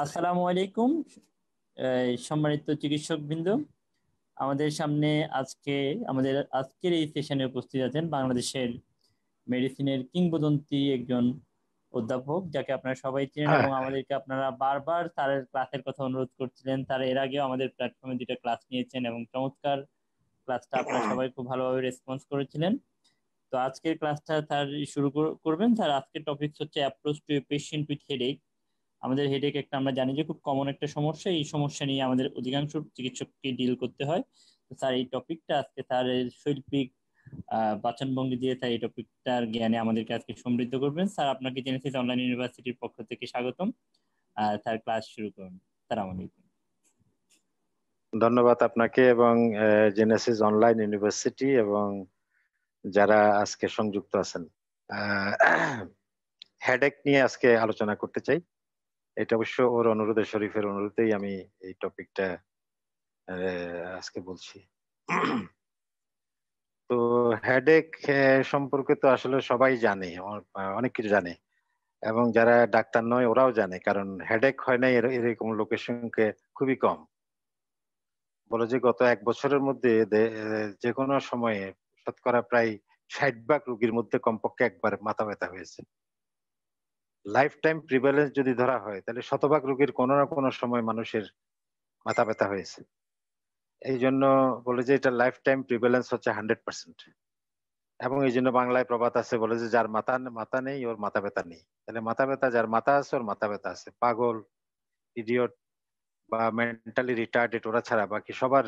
আসসালামু আলাইকুম সম্মানিত চিকিৎসকবৃন্দ, আমাদের সামনে আজকের এই সেশনে উপস্থিত আছেন বাংলাদেশের মেডিসিনের কিংবদন্তি একজন অধ্যাপক, যাকে আপনারা সবাই চিনেন এবং আমাদেরকে আপনারা বারবার তার ক্লাসের কথা অনুরোধ করছিলেন। তার এর আগেও আমাদের প্ল্যাটফর্মে 2টা ক্লাস নিয়েছেন এবং চমৎকার ক্লাসটা আপনারা সবাই খুব ভালোভাবে রেসপন্স করেছিলেন। তো আজকের ক্লাসটা তার শুরু করবেন। তার আজকের টপিক হচ্ছে approach to patient with headache. আমাদের হেডেক একটা আমরা জানি যে খুব কমন একটা সমস্যা। এই সমস্যা নিয়ে আমাদের অধিকাংশ চিকিৎসককে ডিল করতে হয়। তো স্যার এই টপিকটা আজকে তার শৈল্পিক বাচনভঙ্গি দিয়ে তার এই টপিকটার জ্ঞানে আমাদেরকে আজকে সমৃদ্ধ করবেন। স্যার, আপনাকে জেনেসিস অনলাইন ইউনিভার্সিটির পক্ষ থেকে স্বাগতম। তার ক্লাস শুরু করুন। আসসালামু আলাইকুম। ধন্যবাদ আপনাকে এবং জেনেসিস অনলাইন ইউনিভার্সিটি এবং যারা আজকে সংযুক্ত আছেন। হেডেক নিয়ে আজকে আলোচনা করতে চাই। এটা অবশ্য ওর অনুরোধে, শরীফের অনুরোধেই আমি এই টপিকটা আজকে বলছি। তো হেডেক সম্পর্কে তো আসলে সবাই জানে, অনেক কিছু জানে, এবং যারা ডাক্তার নয় ওরাও জানে, কারণ হেডেক হয় না এরকম লোকের সংখ্যা খুবই কম। বলে যে গত 1 বছরের মধ্যে যে কোনো সময়ে শতকরা প্রায় 60 ভাগ রোগীর মধ্যে কমপক্ষে একবার মাথা ব্যথা হয়েছে। লাইফ টাইম প্রিভ্যালেন্স যদি ধরা হয় তাহলে 100 ভাগ রোগীর কোনো না কোনো সময় মানুষের মাথা ব্যথা হয়েছে। এই জন্য বলে যে এটা লাইফ টাইম প্রিভ্যালেন্স হচ্ছে 100%। এবং এই জন্য বাংলায় প্রবাদ আছে, বলে যে যার মাথা নেই ওর মাথা ব্যথা নেই। তাহলে মাথা ব্যথা যার মাথা আছে ওর মাথা ব্যথা আছে। পাগল, ইডিয়ট বা মেন্টালি রিটার্ডেড ওরা ছাড়া বাকি সবার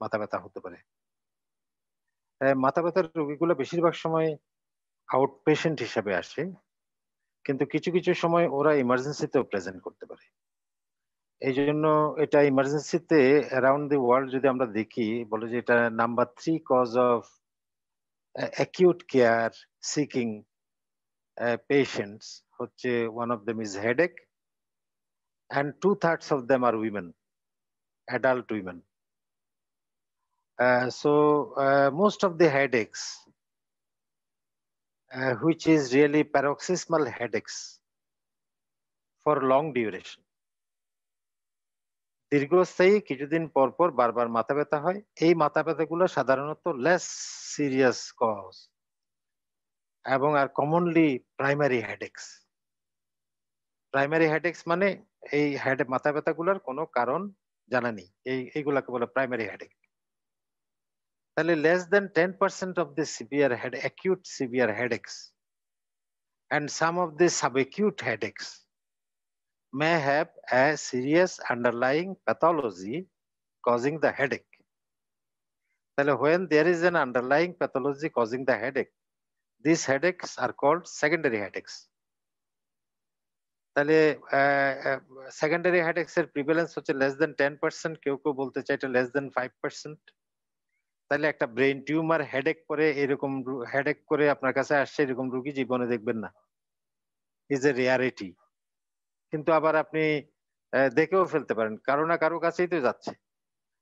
মাথা ব্যথা হতে পারে। মাথা ব্যথার রোগীগুলো বেশিরভাগ সময় আউট পেশেন্ট হিসেবে আসে, কিন্তু কিছু কিছু সময় ওরা ইমার্জেন্সিতেও প্রেজেন্ট করতে পারে। এই জন্য এটা ইমার্জেন্সিতে অ্যারাউন্ড দি ওয়ার্ল্ড যদি আমরা দেখি, বলে যে এটা number 3 cause of acute care seeking patients হচ্ছে, one of them is headache, and 2/3 of them are women, adult women. So most of the headaches, which is really paroxysmal headaches for long duration, দীর্ঘস্থায়ী কিছুদিন পর পর বারবার মাথা ব্যথা হয়। এই মাথা ব্যথাগুলো সাধারণত লেস সিরিয়াস কজ এবং আর কমনলি প্রাইমারি হেডেক্স। প্রাইমারি হেডেক্স মানে এই মাথা ব্যথাগুলোর কোনো কারণ জানা নেই, এইগুলাকে বলে প্রাইমারি হেডেক। তাহলে less than 10% of the acute severe headaches and some of the subacute headaches may have a serious underlying pathology causing the headache. তাহলে when there is an underlying pathology causing the headache, these headaches are called secondary headaches. তাহলে secondary হেডেক্স এর prevalence হচ্ছে less than 10%, কেউ কেউ বলতে চাই এটা less than 5%। তাহলে একটা ব্রেন টিউমার হেডেক করে এরকম হেডেক করে আপনার কাছে আসছে, এরকম রোগী জীবনে দেখবেন না, ইজ এ রিয়ারিটি। কিন্তু আবার আপনি দেখেও ফেলতে পারেন, কারো না কারো কাছেই তো যাচ্ছে।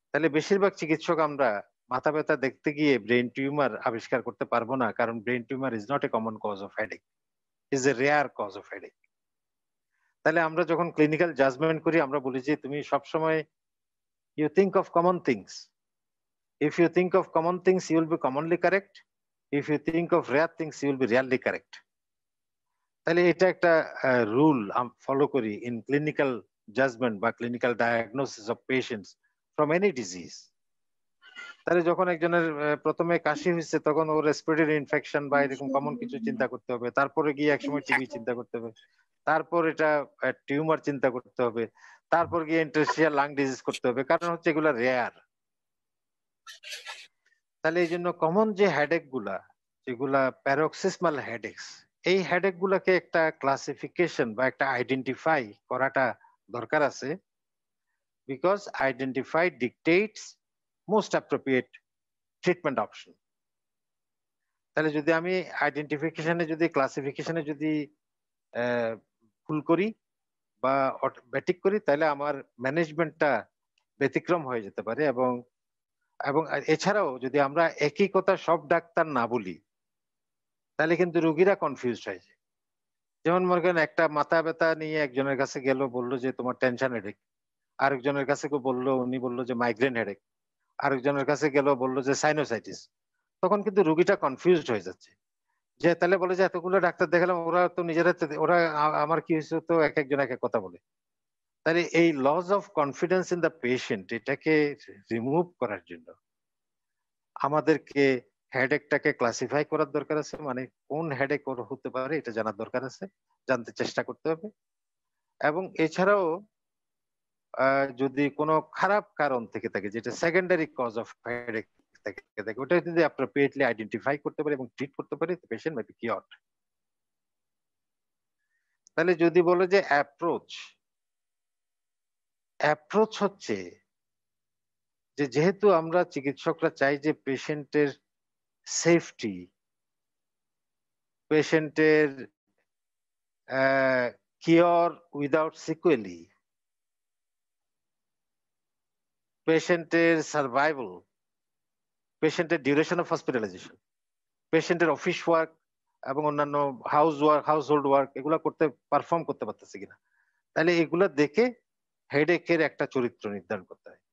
তাহলে বেশিরভাগ চিকিৎসক আমরা মাথা ব্যথা দেখতে গিয়ে ব্রেন টিউমার আবিষ্কার করতে পারবো না, কারণ brain tumour is not a common cause of headache, is a rare cause of headache. তাহলে আমরা যখন ক্লিনিক্যাল জাজমেন্ট করি আমরা বলি যে তুমি সবসময় you think of common things. If you think of common things, you will be commonly correct. If you think of rare things, you will be rarely correct. তাহলে এটা একটা রুল ফলো করি ইন ক্লিনিক্যাল জাজমেন্ট বা clinical diagnosis of patients from any disease. তাহলে যখন একজনের প্রথমে কাশি হয়েছে তখন ওর রেসপিরেটরি ইনফেকশন বা এরকম কমন কিছু চিন্তা করতে হবে, তারপরে গিয়ে একসময় টিবি চিন্তা করতে হবে, তারপর এটা টিউমার চিন্তা করতে হবে, তারপর গিয়ে ইন্টারস্টিশিয়াল লাং ডিজিজ করতে হবে, কারণ হচ্ছে এগুলো রেয়ার। তাহলে এই জন্য কমন যে হেডেক গুলা, যেগুলা প্যারক্সিসমাল হেডেক্স, এই হেডেক গুলাকে একটা ক্লাসিফিকেশন বা একটা আইডেন্টিফাই করাটা দরকার আছে, because identify ডিকটেটস most appropriate treatment option. তাহলে যদি আমি আইডেন্টিফিকেশনে যদি ক্লাসিফিকেশনে যদি ভুল করি বা ব্যাটিক করি, তাহলে আমার ম্যানেজমেন্টটা ব্যতিক্রম হয়ে যেতে পারে। এবং এছাড়াও যদি আমরা একই কথা সব ডাক্তার না বলি, তাহলে কিন্তু রোগীরা কনফিউজড হয়ে যায় যেমন মনে করেন একটা মাথা ব্যথা নিয়ে একজনের কাছে গেল, বললো যে তোমার টেনশন হেডেক। আরেকজনের কাছে বললো, উনি বললো যে মাইগ্রেন হেডেক। আরেকজনের কাছে গেল, বললো যে সাইনোসাইটিস। তখন কিন্তু রুগীটা কনফিউজড হয়ে যাচ্ছে, যে তাহলে বলে যে এতগুলো ডাক্তার দেখালাম, ওরা তো নিজেরা ওরা আমার কি হয়েছে তো এক একজন এক এক কথা বলে। তাহলে এই loss of confidence in the patient, এটাকে রিমুভ করার জন্য আমাদেরকে হেডেকটাকে ক্লাসিফাই করার দরকার আছে, মানে কোন হেডেক ওর হতে পারে এটা জানার দরকার আছে, জানতে চেষ্টা করতে হবে। এবং এছাড়াও যদি কোনো খারাপ কারণ থেকে থাকে, যেটা সেকেন্ডারি কজ অফ হেডেক থেকে থাকে, ওটা যদি অ্যাপ্রোপ্রিয়েটলি আইডেন্টিফাই করতে পারি এবং ট্রিট করতে পারি, পেশেন্ট মে বি কিওরড। তাহলে যদি বলো যে অ্যাপ্রোচ হচ্ছে যে, যেহেতু আমরা চিকিৎসকরা চাই যে পেশেন্টের সেফটি, পেশেন্টের কিওর উইদাউট সিকুয়েলি, পেশেন্টের সার্ভাইভাল, পেশেন্টের ডিউরেশন অফ হসপিটালাইজেশন, পেশেন্টের অফিস ওয়ার্ক এবং অন্যান্য হাউসহোল্ড ওয়ার্ক এগুলা পারফর্ম করতে পারতেছে কিনা, তাহলে এগুলা দেখে হেডেকের একটা চরিত্র নির্ধারণ করতে হয়।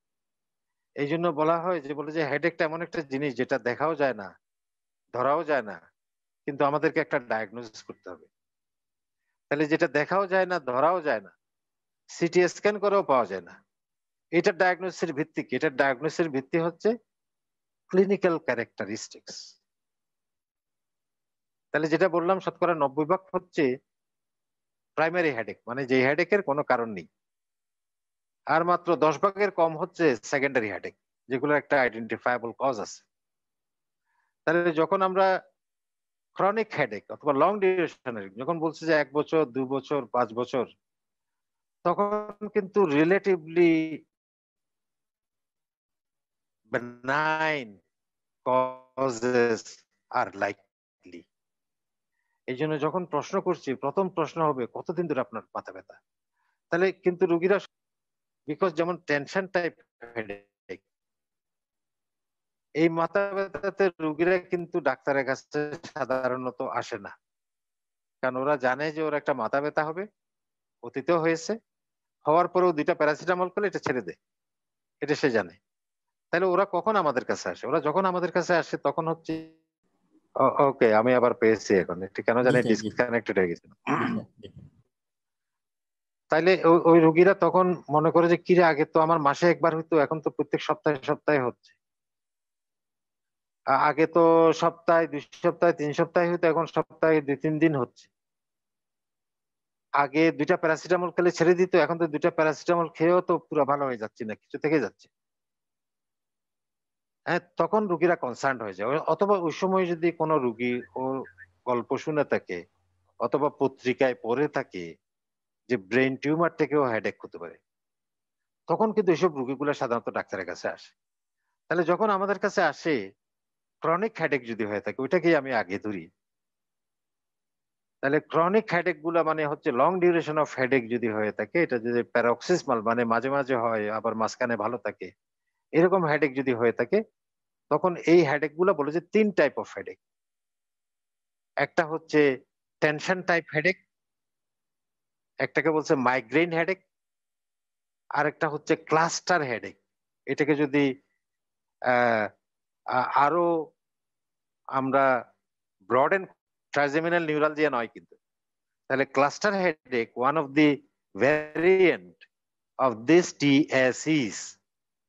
এই জন্য বলা হয় যে, বলে যে হেডেকটা এমন একটা জিনিস যেটা দেখাও যায় না, ধরাও যায় না, কিন্তু আমাদেরকে একটা ডায়াগনোসিস করতে হবে। তাহলে যেটা দেখাও যায় না, ধরাও যায় না, সিটি স্ক্যান করেও পাওয়া যায় না, এটা ডায়াগনোসিসের ভিত্তি কি? এটা ডায়াগনোসিসের ভিত্তি হচ্ছে ক্লিনিক্যাল ক্যারেক্টারিস্টিক্স। তাহলে যেটা বললাম, শতকরা 90% হচ্ছে প্রাইমারি হেডেক, মানে যে হেডেকের কোনো কারণ নেই। আর মাত্র 10% কম হচ্ছে সেকেন্ডারি হেডেক, যেগুলো একটা আইডেন্টিফায়াবল কজ আছে। তাহলে যখন আমরা ক্রনিক হেডেক অথবা লং ডিউরেশনের, যখন বলছে যে 1 বছর 2 বছর 5 বছর, তখন কিন্তু relatively benign causes are likely। এই জন্য যখন প্রশ্ন করছি, প্রথম প্রশ্ন হবে কতদিন ধরে আপনার মাথা ব্যথা। তাহলে কিন্তু রুগীরা, বিকজ যেমন টেনশন টাইপ হেডেক, এই মাথা ব্যথাতে রুগীরা কিন্তু ডাক্তারের কাছে সাধারণত আসে না, কারণ ওরা জানে যে ওর একটা মাথা ব্যথা হবে, অতীতেও হয়েছে, হওয়ার পরেও 2টা প্যারাসিটামল খেলে এটা ছেড়ে দেয়, এটা সে জানে। তাহলে ওরা কখন আমাদের কাছে আসে? ওরা যখন আমাদের কাছে আসে তখন হচ্ছে, ওকে আমি আবার পেয়েছি, এখন একটু কেন জি জানি স্যার, জি স্যার, ডিসকানেক্টেড হয়ে গেছিল। জি স্যার, জি স্যার। তাইলে ওই রোগীরা তখন মনে করে যে, কিরে আগে তো আমার মাসে একবার হইতো, এখন তো প্রত্যেক সপ্তাহে সপ্তাহে হচ্ছে। আগে তো সপ্তাহে 2 সপ্তাহে 3 সপ্তাহে হইতো, এখন সপ্তাহে 2-3 দিন হচ্ছে। আগে 2টা প্যারাসিটামল খেলে ছেড়ে দিত, এখন তো 2টা প্যারাসিটামল খেয়েও তো পুরো ভালো হয়ে যাচ্ছে না, কিছু থেকে যাচ্ছে। হ্যাঁ, তখন রুগীরা কনসার্ন হয়ে যায়। অথবা ওই সময় যদি কোনো রুগী ওর গল্প শুনে থাকে অথবা পত্রিকায় পড়ে থাকে যে ব্রেন টিউমার থেকেও হেডেক হতে পারে, তখন কিন্তু এসব রুগীগুলো সাধারণত ডাক্তারের কাছে আসে। তাহলে যখন আমাদের কাছে আসে ক্রনিক হেডেক যদি হয়ে থাকে, ওইটাকেই আমি আগে ধরি। তাহলে ক্রনিক হেডেক গুলা মানে হচ্ছে লং ডিউরেশন অফ হেডেক যদি হয়ে থাকে, এটা যদি প্যারক্সিসমাল মানে মাঝে মাঝে হয় আবার মাঝখানে ভালো থাকে, এরকম হেডেক যদি হয়ে থাকে, তখন এই হেডেক গুলা বলে যে 3 টাইপ অফ হেডেক। একটা হচ্ছে টেনশন টাইপ হেডেক, একটাকে বলছে মাইগ্রেন হেডেক, আরেকটা হচ্ছে ক্লাস্টার হেডেক। এটাকে যদি আহ আরো আমরা ব্রডেন, ট্রাইজেমিনাল নিউরালজিয়া নয় কিন্তু, তাহলে cluster headache one of the variant of this TS is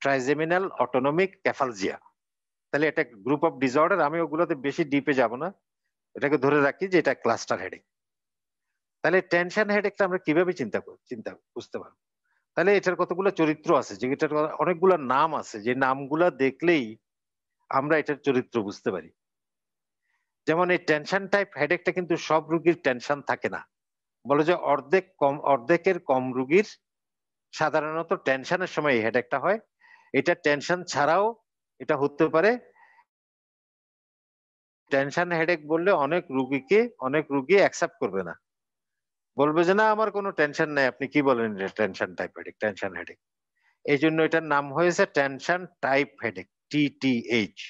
trigeminal autonomic cephalalgia. তাহলে এটা গ্রুপ অফ ডিসঅর্ডার, আমি ওগুলোতে বেশি ডিপে যাব না, এটাকে ধরে রাখি যে এটা ক্লাস্টার হেডেক। তাহলে টেনশন হেডেকটা আমরা কিভাবে চিন্তা বুঝতে পারবো? তাহলে এটার কতগুলো চরিত্র আছে, যে এটার অনেকগুলো নাম আছে, যে নামগুলা দেখলেই আমরা এটার চরিত্র বুঝতে পারি। যেমন এই টেনশন টাইপ হেডেকটা কিন্তু সব রোগীর টেনশন থাকে না, বলে যে অর্ধেকের কম রোগীর সাধারণত টেনশনের সময় এই হেডেকটা হয়। এটা টেনশন ছাড়াও এটা হতে পারে। টেনশন হেডেক বললে অনেক রুগী অ্যাকসেপ্ট করবে না, বলবে যে না আমার কোনো টেনশন নাই, আপনি কি বলেন tension type headache, tension headache. এই জন্য এটার নাম হয়েছে টেনশন টাইপ হেডেক, TTH।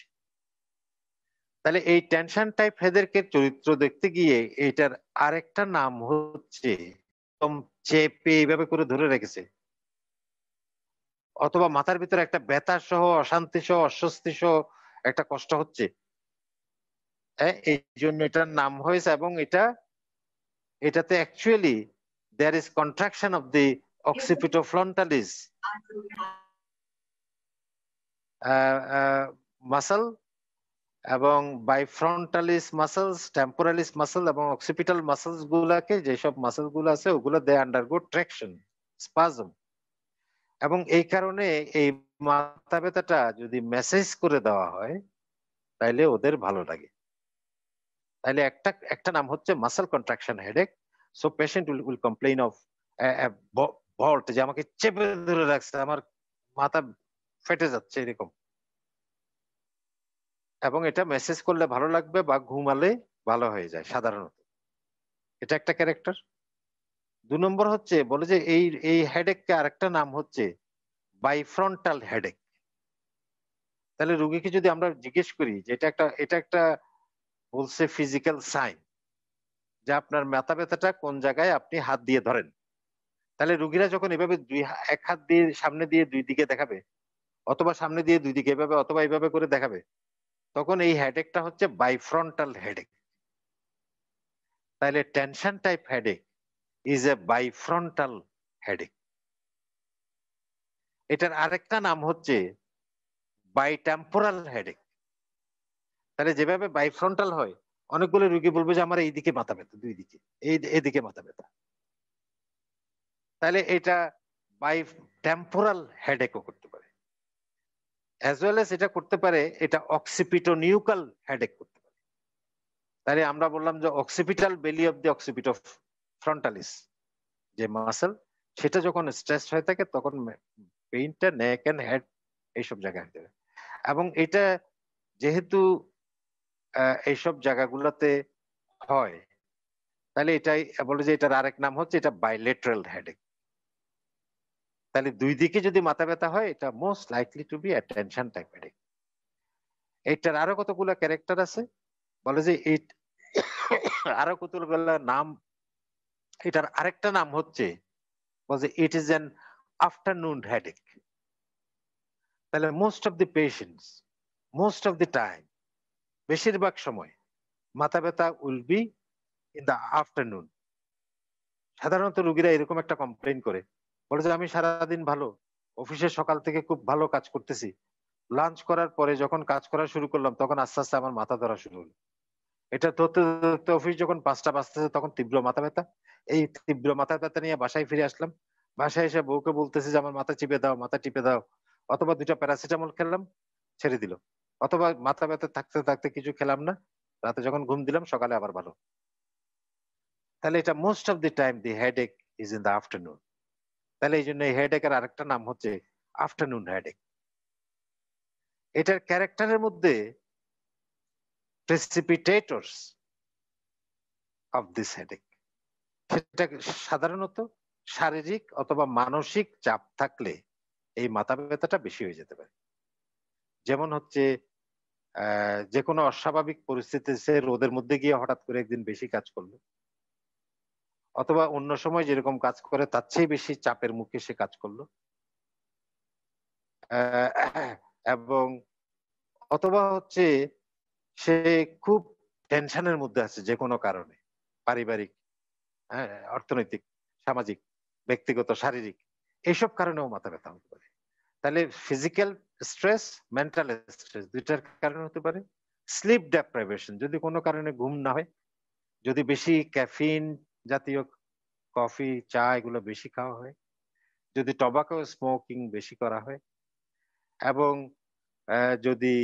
তাহলে এই টেনশন টাইপ হেডেকের চরিত্র দেখতে গিয়ে এটার আরেকটা নাম হচ্ছে চেপে এইভাবে করে ধরে রেখেছে, অথবা মাথার ভিতরে একটা ব্যথা সহ, অশান্তি সহ, অস্বস্তি সহ একটা কষ্ট হচ্ছে। হ্যাঁ, এই জন্য এটার নাম হয়েছে। এবং এটাতে actually there is contraction of the occipitofrontalis muscle এবং বাইফ্রন্টালিস মাসলস, টেম্পোরালিস মাসল এবং অক্সিপিটাল মাসলস গুলাকে, যেসব মাসল গুলো আছে ওগুলো দে আন্ডারগো ট্রাকশন, স্পাজম। এবং এই কারণে এই মাথা ব্যথাটা যদি মেসেজ করে দেওয়া হয় তাইলে ওদের ভালো লাগে। তাইলে একটা নাম হচ্ছে muscle contraction headache. So patient will complain of vault, যে আমাকে চেপে ধরে রাখছে, আমার মাথা ফেটে যাচ্ছে এরকম। এবং এটা মেসেজ করলে ভালো লাগবে বা ঘুমালে ভালো হয়ে যায় সাধারণত। এটা একটা ক্যারেক্টার। 2 নম্বর হচ্ছে বলে যে এই হেডেককে আরেকটা নাম হচ্ছে বাইফ্রন্টাল হেডেক। তাহলে রোগীকে যদি আমরা জিজ্ঞেস করি যে এটা একটা বলছে ফিজিক্যাল সাইন যে আপনার মাথা ব্যথাটা কোন জায়গায়, আপনি হাত দিয়ে ধরেন। তাহলে রোগীরা যখন এভাবে এক হাত দিয়ে সামনে দিয়ে দুই দিকে দেখাবে, অথবা সামনে দিয়ে দুই দিকে এভাবে অথবা এইভাবে করে দেখাবে, তখন এই হেডেকটা হচ্ছে বাইফ্রন্টাল হেডেক। তাহলে tension type headache is a bifrontal headache. এটার আরেকটা নাম হচ্ছে বাইটেম্পোরাল হেডেক। তাহলে যেভাবে বাইফ্রন্টাল হয়, অনেকগুলো রোগী বলবে যে আমার এইদিকে মাথা ব্যথা, দুই দিকে, এইদিকে মাথা ব্যথা। তাহলে এটা বাই টেম্পোরাল হেডেকও করতে পারে, অ্যাজ ওয়েল এস এটা করতে পারে, এটা অক্সিপিটোনিউকাল হেডেক করতে পারে। তাহলে আমরা বললাম যে অক্সিপিটাল বেলি অফ দি অক্সিপিটো ফ্রন্টালিস যে মাসেল, সেটা যখন স্ট্রেস হয়ে থাকে তখন পেইনটা নেক এন্ড হেড এইসব জায়গায় হতে পারে। এবং এটা যেহেতু এইসব জায়গাগুলোতে হয়, তাহলে এটাই বলে যে এটার আরেক নাম হচ্ছে এটা বাইলেটারাল হেডেক। তাহলে দুই দিকে যদি মাথা ব্যথা হয়, এটা most likely to be a tension type headache. এটার আরো কতগুলো ক্যারেক্টার আছে, বলে যে আরো কতগুলো নাম। এটার আরেকটা নাম হচ্ছে বলে it is an afternoon headache. তাহলে most of the patients, most of the time, বেশিরভাগ সময় মাথা ব্যথা will be in the afternoon. সাধারণত রোগীরা এরকম একটা কমপ্লেইন করে, বলে যে আমি সারাদিন ভালো, অফিসে সকাল থেকে খুব ভালো কাজ করতেছি, লাঞ্চ করার পরে যখন কাজ করা শুরু করলাম তখন আস্তে আস্তে আমার মাথা ধরা শুরু হলো। এটা ধরতে ধরতে অফিস যখন 5টা বাজতেছে তখন তীব্র মাথা ব্যথা। এই তীব্র মাথা ব্যথা নিয়ে বাসায় ফিরে আসলাম, বাসায় এসে বউকে বলতেছে যে আমার মাথা চিপে দাও, মাথা টিপে দাও, অথবা 2টা প্যারাসিটামল খেলাম, ছেড়ে দিল, অথবা মাথা ব্যথা থাকতে থাকতে কিছু খেলাম না, রাতে যখন ঘুম দিলাম সকালে আবার ভালো। তাহলে এটা most of the time the headache is in the afternoon. তাহলে এই জন্য এই হেডেকের আরেকটা নাম হচ্ছে আফটারনুন হেডেক। এটার ক্যারেক্টারের মধ্যে প্রেসিপিটেটরস অফ দিস হেডেক, সেটা সাধারণত শারীরিক অথবা মানসিক চাপ থাকলে এই মাথা ব্যথাটা বেশি হয়ে যেতে পারে। যেমন হচ্ছে যে কোনো অস্বাভাবিক পরিস্থিতিতে সে রোদের মধ্যে গিয়ে হঠাৎ করে একদিন বেশি কাজ করলো, অথবা অন্য সময় যেরকম কাজ করে তার চেয়ে বেশি চাপের মুখে সে কাজ করলো, এবং অথবা হচ্ছে সে খুব টেনশনের মধ্যে আছে যে কোনো কারণে, পারিবারিক, অর্থনৈতিক, সামাজিক, ব্যক্তিগত, শারীরিক, এইসব কারণেও মাথা ব্যথা হতে পারে। তাহলে ফিজিক্যাল স্ট্রেস, মেন্টাল স্ট্রেস, দুইটার কারণে হতে পারে। স্লিপ ডেপ্রাইভেশন, যদি কোনো কারণে ঘুম না হয়, যদি বেশি ক্যাফিন জাতীয় কফি, চা এগুলো বেশি খাওয়া হয়, যদি টবাকো স্মোকিং বেশি করা হয়, এবং যদি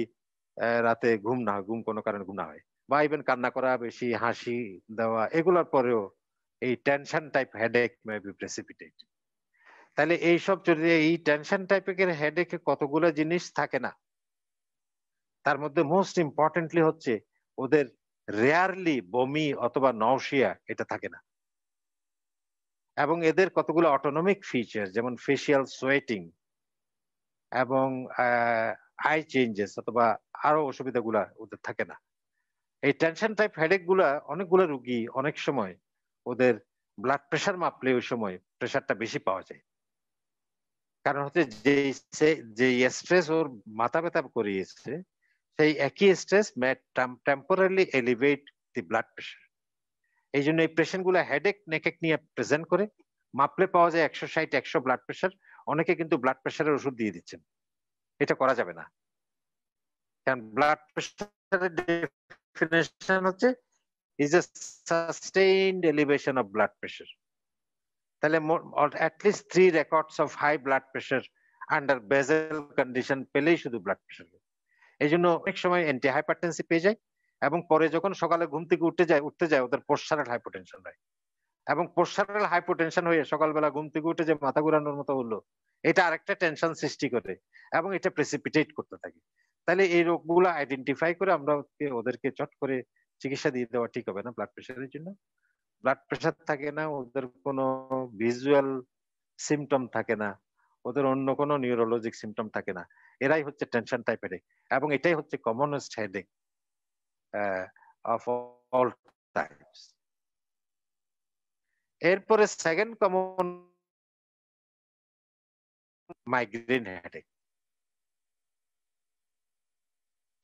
রাতে ঘুম না হয়, ঘুম কোনো কারণে ঘুম না হয়, বা ইভেন কান্না করা, বেশি হাসি দেওয়া, এগুলোর পরেও এই tension type headache may be precipitate. তাহলে এইসব যদি এই টেনশন টাইপের হেডেকে কতগুলো জিনিস থাকে না, তার মধ্যে মোস্ট ইম্পর্টেন্টলি হচ্ছে ওদের রেয়ারলি বমি অথবা নওশিয়া এটা থাকে না। এবং এদের কতগুলো অটোনমিক ফিচার, যেমন ফেসিয়াল সোয়েটিং এবং আই চেঞ্জেস অথবা আরো অসুবিধাগুলা ওদের থাকে না। এই টেনশন টাইপ হেডেক গুলা অনেকগুলো রুগী অনেক সময় ওদের ব্লাড প্রেশার মাপলে ওই সময় প্রেশারটা বেশি পাওয়া যায়। কারণ হচ্ছে যে স্ট্রেস ওর মাথা ব্যথা করিয়েছে, সেই একই স্ট্রেস টেম্পোরারি এলিভেট দি ব্লাড প্রেশার। এই জন্য এই পেশেন্ট গুলা হেডেক নেকেক নিয়ে প্রেজেন্ট করে, মাপলে পাওয়া যায় 160-100 ব্লাড প্রেশার। অনেকে কিন্তু ব্লাড প্রেশারের ওষুধ দিয়ে দিচ্ছেন। এটা করা যাবে না, কারণ ব্লাড প্রেশারের ডেফিনেশন হচ্ছে is a sustained elevation of blood pressure. তাহলে at least 3 records of high blood pressure under basal condition পেলেই শুধু ব্লাড প্রেশার। এই জন্য অনেক সময় অ্যান্টি হাইপারটেনসিভ পেয়ে যায়, এবং পরে যখন সকালে ঘুম থেকে উঠতে যায় ওদের পোস্টারাল হাইপোটেনশন হয়, এবং পোস্টারাল হাইপোটেনশন হয়ে সকালবেলা ঘুম থেকে উঠে যে মাথা ঘুরানোর মতো হলো, এটা আরেকটা টেনশন সৃষ্টি করে এবং এটা প্রেসিপিটেট করতে থাকে। তাহলে এই রোগগুলো আইডেন্টিফাই করে আমরা ওদেরকে চট করে চিকিৎসা দিয়ে দেওয়া ঠিক হবে না। ব্লাড প্রেশারের জন্য ব্লাড প্রেশার থাকে না, ওদের কোনো ভিজুয়াল সিমটম থাকে না, ওদের অন্য কোনো নিউরোলজিক সিমটম থাকে না, এরাই হচ্ছে টেনশন টাইপ হেডেক, এবং এটাই হচ্ছে commonest headache of all types. এরপরে second common migraine headache.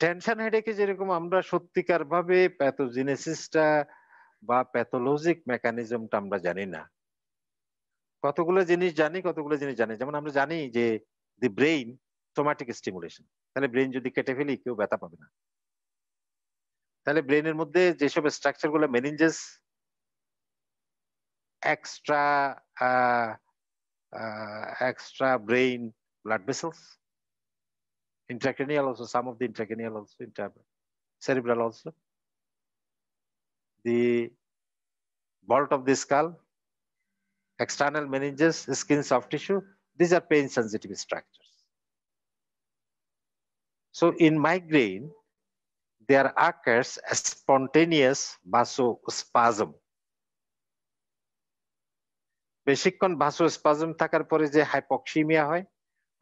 Tension হেডেকে যেরকম আমরা সত্যিকার ভাবে প্যাথোজেনেসিসটা বা প্যাথোলজিক মেকানিজমটা আমরা জানি না, কতগুলো জিনিস জানি। যেমন আমরা জানি যে দি ব্রেইন সোমাটিক স্টিমুলেশন, তাহলে ব্রেইন যদি কেটে ফেলি কেউ ব্যথা পাবে না। তাহলে ব্রেইনের মধ্যে যেসব স্ট্রাকচার গুলো, meninges, extra brain blood vessels, intracranial also, some of the intracranial also, cerebral also, the vault of the skull, external meninges, skin, soft tissue, these are pain sensitive structures. So in migraine there occurs a spontaneous vasospasm. বেশিক্ষণ vasospasm থাকার পরে যে হাইপক্সিমিয়া হয়,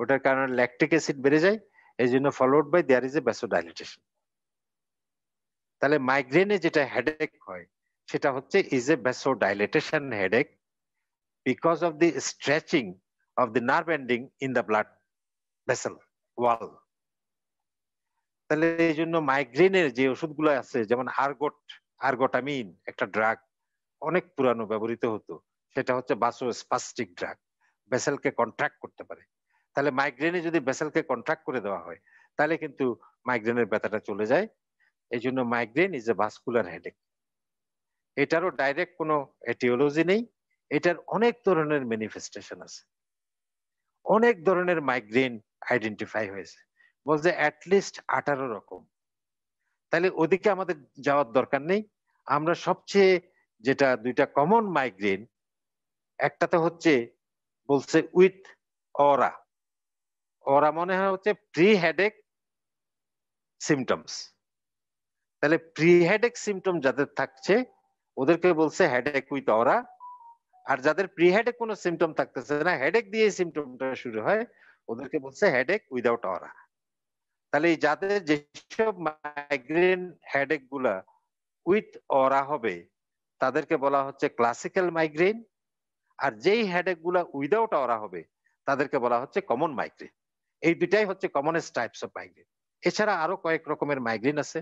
ওটার কারণে lactic acid বেড়ে যায়, এই জন্য followed by there is a vasodilatation. তাহলে মাইগ্রেনে যেটা হেডেক হয় সেটা হচ্ছে is a vasodilatation headache because of the stretching of the nerve ending in the blood vessel wall. তাহলে এই জন্য মাইগ্রেনের যে ওষুধগুলো আছে, যেমন আর্গোটামিন একটা ড্রাগ, অনেক পুরানো ব্যবহৃত হতো, সেটা হচ্ছে ভাসোস্পাস্টিক ড্রাগ, ভেসেলকে কন্ট্রাক্ট করতে পারে। তাহলে মাইগ্রেনে যদি ভেসেলকে কন্ট্রাক্ট করে দেওয়া হয় তাহলে কিন্তু মাইগ্রেনের ব্যথাটা চলে যায়। এই জন্য migraine is a vascular headache. এটারও ডাইরেক্ট কোনো এটিওলজি নেই, এটার অনেক ধরনের ম্যানিফেস্টেশন আছে, অনেক ধরনের মাইগ্রেন আইডেন্টিফাই হয়েছে, বলছে অ্যাটলিস্ট 18 রকম। তাহলে ওদিকে আমাদের যাওয়ার দরকার নেই। আমরা সবচেয়ে যেটা দুইটা কমন মাইগ্রেন, একটাতে হচ্ছে বলছে উইথ অরা, ওরা মনে হয় হচ্ছে প্রি হেডেক সিমটমস। তাহলে প্রি হেডেক সিমটম যাদের থাকছে ওদেরকে বলছে হেডেক উইথ অরা, আর যাদের প্রি হেডেক কোনো সিমটম থাকতেছে না, হেডেক দিয়ে সিমটমটা শুরু হয়, ওদেরকে বলছে হেডেক উইদাউট অরা। তাহলে যাদের যেসব মাইগ্রেন হেডেক গুলা উইথ অরা হবে তাদেরকে বলা হচ্ছে ক্লাসিক্যাল মাইগ্রেন, আর যেই হেডেক গুলা উইদাউট অরা হবে তাদেরকে বলা হচ্ছে কমন মাইগ্রেন। এই দুটাই হচ্ছে কমনেস্ট টাইপস অফ মাইগ্রেন। এছাড়া আরো কয়েক রকমের মাইগ্রেন আছে,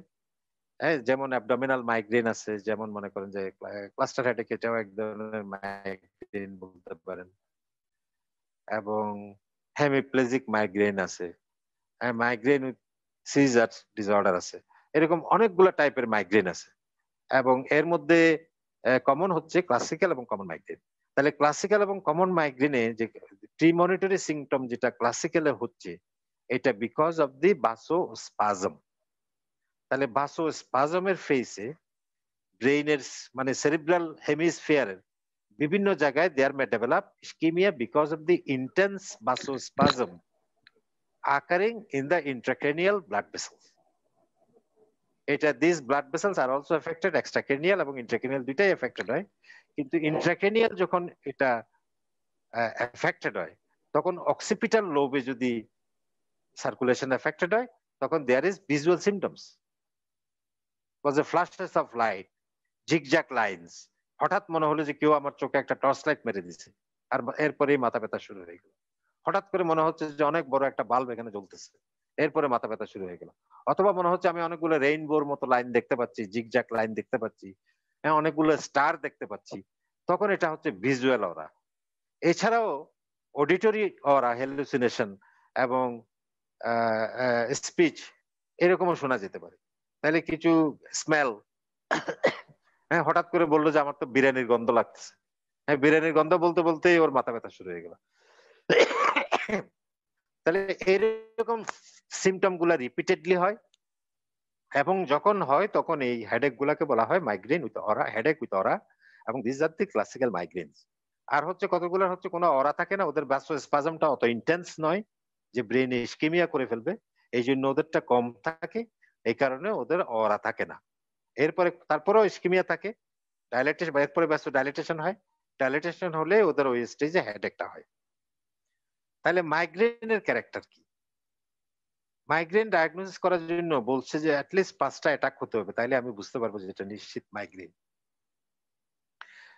যেমন অ্যাবডোমিনাল মাইগ্রেন আছে, যেমন মনে করেন যে ক্লাস্টার হেডেক, এটাও এক ধরনের মাইগ্রেন বলতে পারেন, এবং হেমিপ্লেজিক মাইগ্রেন আছে, মাইগ্রেন উইথ সিজার ডিসঅর্ডার আছে, এরকম অনেকগুলো টাইপের মাইগ্রেন আছে, এবং এর মধ্যে কমন হচ্ছে ক্লাসিক্যাল এবং কমন মাইগ্রেন। তাহলে ক্লাসিক্যাল এবং কমন মাইগ্রেনে যে প্রিমনিটরি সিমটম যেটা ক্লাসিক্যালে হচ্ছে, এটা বিকজ অফ দি ভাসোস্পাজম। তাহলে ভাসোস্পাজমের ফেসে ব্রেইনের মানে সেরিব্রাল হেমিস্ফিয়ারের বিভিন্ন জায়গায় there may develop ischaemia because of the intense vasospasm occurring in the intracranial blood vessels. These blood vessels are also affected, extracranial এবং intracranial দুইটাই affected হয়, কিন্তু intracranial যখন এটা affected হয় তখন occipital lobe যদি circulation affected হয় তখন there is visual symptoms. was a flashes of light, zigzag lines. হঠাৎ মনে হলো যে কেউ আমার চোখে একটা টর্চ লাইট মেরে দিছে, আর এরপরেই মাথা ব্যথা শুরু হয়ে গেল। হঠাৎ করে মনে হচ্ছে যে অনেক বড় একটা বাল্ব এখানে জ্বলতেছে, এরপরে মাথা ব্যথা শুরু হয়ে গেল। অথবা মনে হচ্ছে আমি অনেকগুলো রেইনবোর মতো লাইন দেখতে পাচ্ছি, জিগজ্যাগ লাইন দেখতে পাচ্ছি, হ্যাঁ, অনেকগুলো স্টার দেখতে পাচ্ছি, তখন এটা হচ্ছে ভিজুয়াল অরা। এছাড়াও অডিটরি অরা, হ্যালুসিনেশন এবং স্পিচ এরকমও শোনা যেতে পারে। তাহলে কিছু স্মেল, হ্যাঁ, হঠাৎ করে বললো যে আমার তো বিরিয়ানির গন্ধ লাগতেছে, হ্যাঁ, বিরিয়ানির গন্ধ বলতে বলতেই ওর মাথা ব্যথা শুরু হয়ে গেল। তাহলে এইরকম সিমটম গুলা রিপিটেডলি হয়, এবং যখন হয় তখন এই হেডেক গুলাকে বলা হয় migraine with aura, headache with aura, এবং দিস আর দি ক্লাসিক্যাল মাইগ্রেনস। আর হচ্ছে কতগুলো হচ্ছে কোনো অরা থাকে না, ওদের স্পাজমটা অত ইন্টেন্স নয় যে ব্রেনে ইস্কেমিয়া করে ফেলবে, এই জন্য ওদেরটা কম থাকে, এই কারণে ওদের অরা থাকে না। এরপরে তারপরেও ইস্কেমিয়া থাকে, ডাইলেটেশন, এরপরে ডাইলেটেশন হয়, ডাইলেটেশন হলে ওদের ওই স্টেজে হেডেকটা হয়। তাহলে মাইগ্রেনের ক্যারেক্টার কি? মাইগ্রেন ডায়াগনোসিস করার জন্য বলছে যে অ্যাটলিস্ট 5টা অ্যাটাক হতে হবে, তাইলে আমি বুঝতে পারবো যে এটা নিশ্চিত মাইগ্রেন।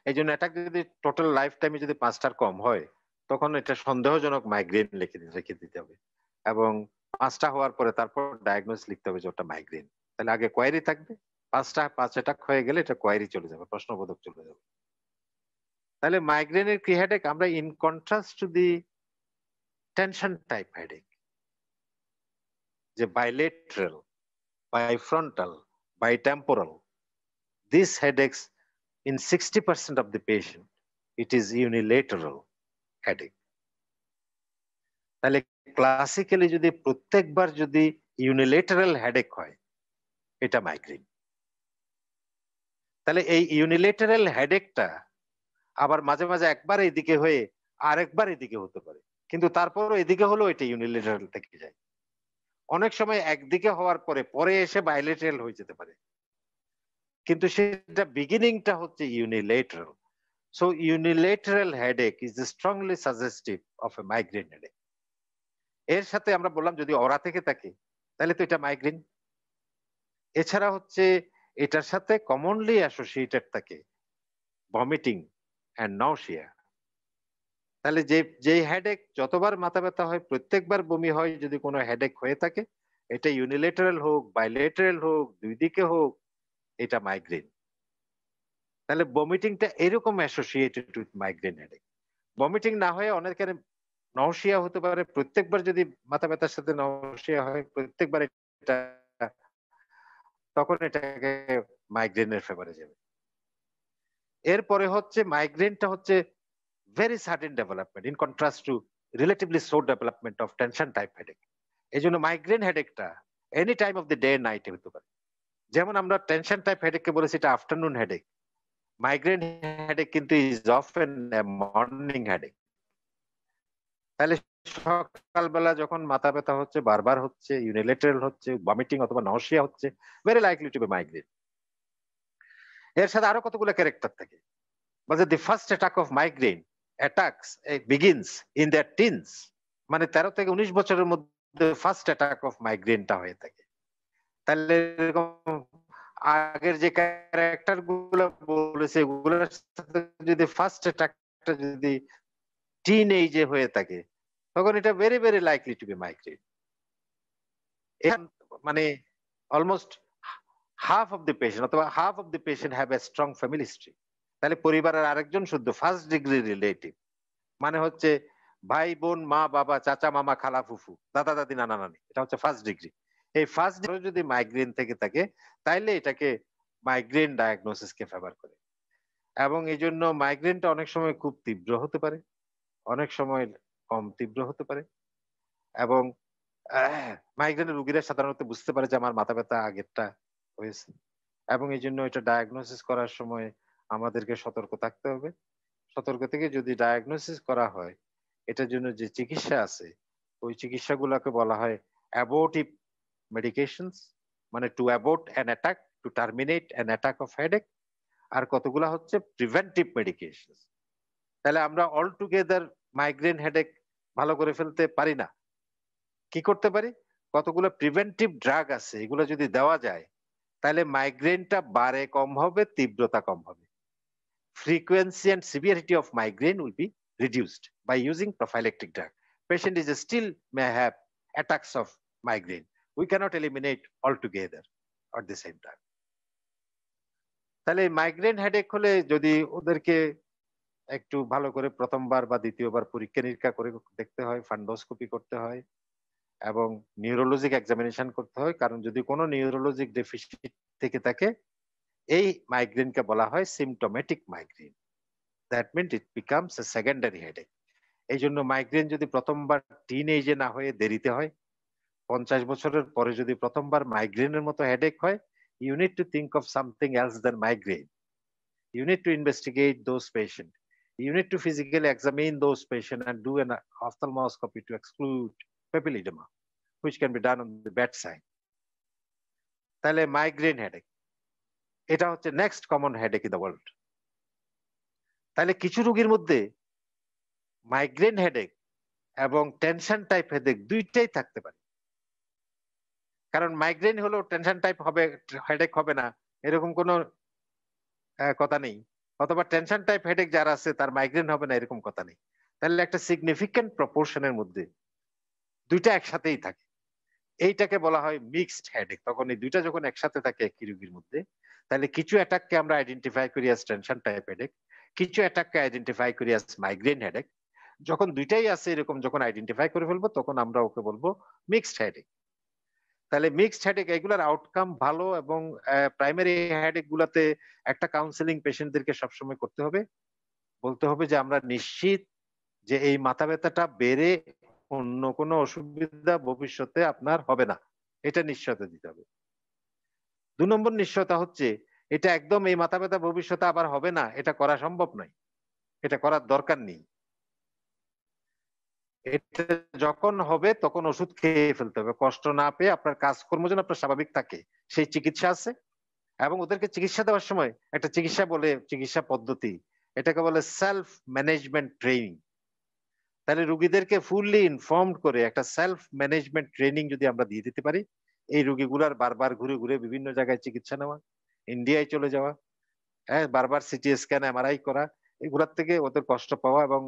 এই জন্য অ্যাটাক যদি টোটাল লাইফ টাইমে যদি 5টার কম হয়, তখন এটা সন্দেহজনক মাইগ্রেন রেখে দিতে হবে, এবং 5টা হওয়ার পরে তারপর ডায়াগনোসিস লিখতে হবে যে ওটা মাইগ্রেন। তাহলে আগে কোয়ারি থাকবে, 5 অ্যাটাক হয়ে গেলে এটা কোয়ারি চলে যাবে, প্রশ্নবোধক চলে যাবে। তাহলে মাইগ্রেনের কি হেডেক? আমরা in contrast to the tension type headache, যে bilateral, bifrontal, bitemporal, these headaches in 60% of the patient, it is unilateral headache. তাহলে ক্লাসিক্যালি যদি প্রত্যেকবার যদি ইউনিলেটারাল হেডেক হয়, এটা মাইগ্রেন। তাহলে এই ইউনিলেটারাল হেডেকটা আবার মাঝে মাঝে একবার এদিকে হয়ে আরেকবার এদিকে হতে পারে, কিন্তু তারপরও এদিকে হলেও এটা ইউনিলেটারাল থেকে যায়। অনেক সময় একদিকে হওয়ার পরে পরে এসে বাইলেটারাল হয়ে যেতে পারে, কিন্তু সেটা বিগিনিংটা হচ্ছে unilateral. So unilateral headache is strongly suggestive of a migraine headache. এর সাথে আমরা বললাম যদি অরা থেকে থাকে তাহলে তো এটা মাইগ্রেন। এছাড়া হচ্ছে এটার সাথে কমনলি অ্যাসোসিয়েটেড থাকে ভমিটিং অ্যান্ড নাউসিয়া। তাহলে যে হেডেক যতবার মাথা ব্যথা হয় প্রত্যেকবার বমি হয়, যদি কোনো হেডেক হয়ে থাকে, এটা ইউনিলেটারাল হোক বাইলেটারাল হোক দুই দিকে হোক, এটা মাইগ্রেন। তাহলে ভমিটিংটা এরকম associated with migraine headache. Vomiting না হয়ে অনেকের নাউসিয়া হতে পারে, প্রত্যেকবার যদি মাথা ব্যথার সাথে নাউসিয়া হয় প্রত্যেকবার, এটা তখন এটাকে মাইগ্রেনের ফেভারে যাবে। এরপরে হচ্ছে মাইগ্রেনটা হচ্ছে very sudden development in contrast to relatively slow development of tension type headache. এই জন্য মাইগ্রেন হেডেকটা any time of the day নাইটে হতে পারে। যেমন আমরা টেনশন টাইপ হেডেককে বলেছি এটা আফটারনুন হেডেক, মাইগ্রেন হেডেক কিন্তু is often A morning headache. তাহলে সকালবেলা যখন মাথা ব্যথা হচ্ছে, বারবার হচ্ছে, ইউনিলেটারাল হচ্ছে, ভমিটিং অথবা নাউসিয়া হচ্ছে, very likely to be migraine. এর সাথে আরো কতগুলো ক্যারেক্টার থাকে। বলছে the first attack of migraine attacks begins in their teens, মানে 13 থেকে 19 বছরের মধ্যে ফার্স্ট অ্যাটাক অফ মাইগ্রেনটা হয়ে থাকে। তাহলে এরকম আগের যে ক্যারেক্টার গুলো বলেছে এগুলোর সাথে যদি ফার্স্ট অ্যাটাকটা যদি টিন এজে হয়ে থাকে, তখন এটা very very likely to be migraine. মানে almost half of the patient অথবা half of the patient have a strong family history. তাহলে পরিবারের আরেকজন শুদ্ধ ফার্স্ট ডিগ্রি রিলেটিভ, মানে হচ্ছে ভাই বোন মা বাবা চাচা মামা খালা ফুফু দাদা দাদি নানা নানি, এটা হচ্ছে ফার্স্ট ডিগ্রি। এই ফার্স্ট ডিগ্রি যদি মাইগ্রেন থেকে থাকে তাইলে এটাকে মাইগ্রেন ডায়াগনোসিসকে ফেভার করে। এবং এই জন্য মাইগ্রেনটা অনেক সময় খুব তীব্র হতে পারে, অনেক সময় কম তীব্র হতে পারে, এবং মাইগ্রেনের রোগীরা সাধারণত বুঝতে পারে যে আমার মাথা ব্যথা আগেরটা হয়েছে, এবং এই জন্য এটা ডায়াগনোসিস করার সময় আমাদেরকে সতর্ক থাকতে হবে। সতর্ক থেকে যদি ডায়াগনোসিস করা হয়, এটার জন্য যে চিকিৎসা আছে ওই চিকিৎসাগুলোকে বলা হয় অ্যাবোর্টিভ মেডিকেশনস, মানে to abort an attack, to terminate an attack of headache. আর কতগুলা হচ্ছে প্রিভেন্টিভ মেডিকেশনস। তাহলে আমরা অল টুগেদার মাইগ্রেন হেডেক ভালো করে ফেলতে পারি না। কি করতে পারি? কতগুলো প্রিভেন্টিভ ড্রাগ আছে, এগুলো যদি দেওয়া যায় তাহলে মাইগ্রেনটা বারে কম হবে, তীব্রতা কম হবে। Frequency and severity of migraine will be reduced by using prophylactic drug. Patient is still may have attacks of migraine. We cannot eliminate altogether at the same time. তাহলে মাইগ্রেন হেডেক হলে যদি ওদেরকে একটু ভালো করে প্রথমবার বা দ্বিতীয়বার পরীক্ষা নিরীক্ষা করে দেখতে হয়, ফান্ডোস্কোপি করতে হয় এবং নিউরোলজিক এক্সামিনেশন করতে হয়, কারণ যদি কোনো নিউরোলজিক ডেফিসিট থেকে থাকে এই মাইগ্রেনকে বলা হয় symptomatic migraine. That means it becomes a secondary headache. এই জন্য মাইগ্রেন যদি প্রথমবার টিন এজে না হয়ে দেরিতে হয়, 50 বছরের পরে যদি প্রথমবার মাইগ্রেনের মতো হেডেক হয়, you need to think of something else than migraine. You need to investigate those patients. You need to physically examine those patients and do an ophthalmoscopy to exclude papilledema, which can be done on the bedside. তাহলে migraine headache এটা হচ্ছে next common headache in the world. তাহলে কিছু রোগীর মধ্যে migraine headache এবং tension type headache দুইটাই থাকতে পারে। কারণ মাইগ্রেন হলো টেনশন টাইপ হবে, হেডেক হবে না এরকম কোনো কথা নেই, অথবা টেনশন টাইপ হেডেক যারা আছে তার মাইগ্রেন হবে না এরকম কথা নেই। তাহলে একটা সিগনিফিকেন্ট প্রপোর্শনের মধ্যে দুইটা একসাথেই থাকে, এইটাকে বলা হয় মিক্সড হেডেক। তখন এই দুইটা যখন একসাথে থাকে একই রোগীর মধ্যে, তাহলে কিছু অ্যাটাককে আমরা আইডেন্টিফাই করি অ্যাজ টেনশন টাইপ হেডেক, কিছু অ্যাটাককে আইডেন্টিফাই করি অ্যাজ মাইগ্রেন হেডেক। যখন দুইটাই আছে এরকম যখন আইডেন্টিফাই করে ফেলবো তখন আমরা ওকে বলবো মিক্সড হেডেক। তাহলে মিক্সড হেডেক এগুলোর আউটকাম ভালো, এবং প্রাইমারি হেডেক গুলাতে একটা কাউন্সেলিং পেশেন্টদেরকে সবসময় করতে হবে, বলতে হবে যে আমরা নিশ্চিত যে এই মাথা ব্যথাটা বেড়ে অন্য কোনো অসুবিধা ভবিষ্যতে আপনার হবে না, এটা নিশ্চয়তা দিতে হবে। 2 নম্বর নিশ্চয়তা হচ্ছে এটা একদম এই মাথা ব্যথা ভবিষ্যতে আবার হবে না, এটা করা সম্ভব নয়, এটা করার দরকার নেই। এটা যখন হবে তখন ওষুধ খেয়ে ফেলতে হবে, কষ্ট না পেয়ে আপনার কাজকর্ম যেন আপনার স্বাভাবিক থাকে সেই চিকিৎসা আছে। এবং ওদেরকে চিকিৎসা দেওয়ার সময় একটা চিকিৎসা পদ্ধতি, এটাকে বলে সেলফ ম্যানেজমেন্ট ট্রেনিং। তাহলে রোগীদেরকে ফুললি ইনফর্মড করে একটা সেলফ ম্যানেজমেন্ট ট্রেনিং যদি আমরা দিয়ে দিতে পারি, এই রোগীগুলার বারবার ঘুরে ঘুরে বিভিন্ন জায়গায় চিকিৎসা নেওয়া, ইন্ডিয়ায় চলে যাওয়া, হ্যাঁ বারবার সিটি স্ক্যান এমআরআই করা, এগুলার থেকে ওদের কষ্ট পাওয়া এবং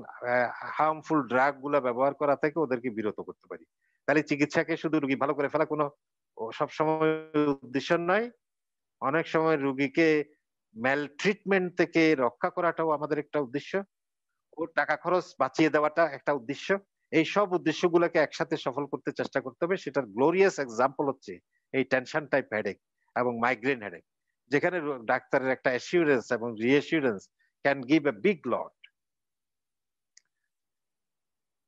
হার্মফুল ড্রাগ গুলা ব্যবহার করা থেকে ওদেরকে বিরত করতে পারি। তাহলে চিকিৎসাকে শুধু রোগী ভালো করে ফেলা কোনো সবসময় উদ্দেশ্য নয়, অনেক সময় রোগীকে ম্যালট্রিটমেন্ট থেকে রক্ষা করাটাও আমাদের একটা উদ্দেশ্য, ওর টাকা খরচ বাঁচিয়ে দেওয়াটা একটা উদ্দেশ্য। এই সব উদ্দেশ্যগুলোকে একসাথে সফল করতে চেষ্টা করতে হবে। সেটার গ্লোরিয়াস এক্সাম্পল হচ্ছে এই টেনশন টাইপ হেডেক এবং মাইগ্রেন হেডেক, যেখানে ডাক্তারের একটা অ্যাসিউরেন্স এবং reassurance can give a big lot.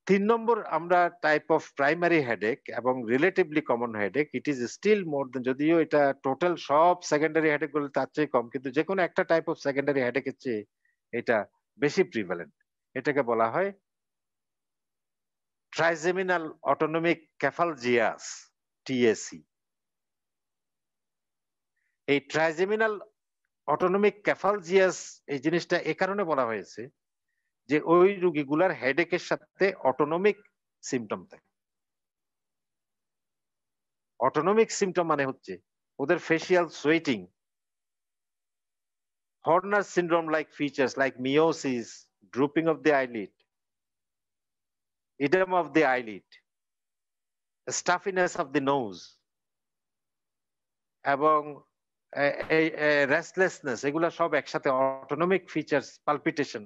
3 নম্বর আমরা টাইপ অফ প্রাইমারি হেডেক এবং relatively common headache, it is still more than, যদিও এটা টোটাল সব সেকেন্ডারি হেডেক গুলো তার চেয়ে কম, কিন্তু যে কোনো একটা টাইপ অফ সেকেন্ডারি হেডেকের চেয়ে এটা বেশি প্রিভ্যালেন্ট। এটাকে বলা হয় ট্রাইজেমিনাল অটোনমিক ক্যাফালজিয়াস, টিএসি। এই ট্রাইজেমিনাল অটোনমিক ক্যাফালজিয়াস এই জিনিসটা এ কারণে বলা হয়েছে যে ওই রোগীগুলার হেডেকের সাথে অটোনমিক সিমটম থাকে। অটোনমিক সিমটম মানে হচ্ছে ওদের facial sweating, Horner syndrome like features like miosis, drooping of the eyelid, edema of the eyelid, stuffiness of the nose এবং রেস্টলেসনেস, এগুলা সব একসাথে অটোনমিক ফিচার্স, পালপিটেশন,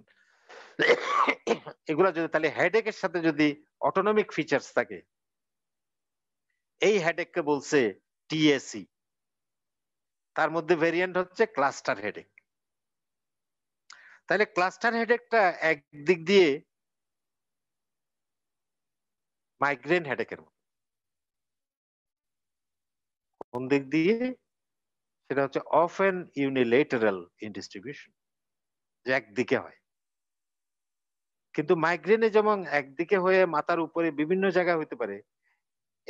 এগুলা যদি তাহলে হেডেকের সাথে যদি অটোনমিক ফিচার্স থাকে, এই হেডেককে বলছে টিএসি। তার মধ্যে ভেরিয়েন্ট হচ্ছে ক্লাস্টার হেডেক। তাহলে ক্লাস্টার হেডেকটা একদিক দিয়ে মাইগ্রেন হেডেকের মতো, কোন দিক দিয়ে? সেটা হচ্ছে অফেন ইউনিলেটারাল ইন ডিস্ট্রিবিউশন, যে একদিকে হয়। কিন্তু মাইগ্রেনে যেমন একদিকে হয়ে মাথার উপরে বিভিন্ন জায়গায় হইতে পারে,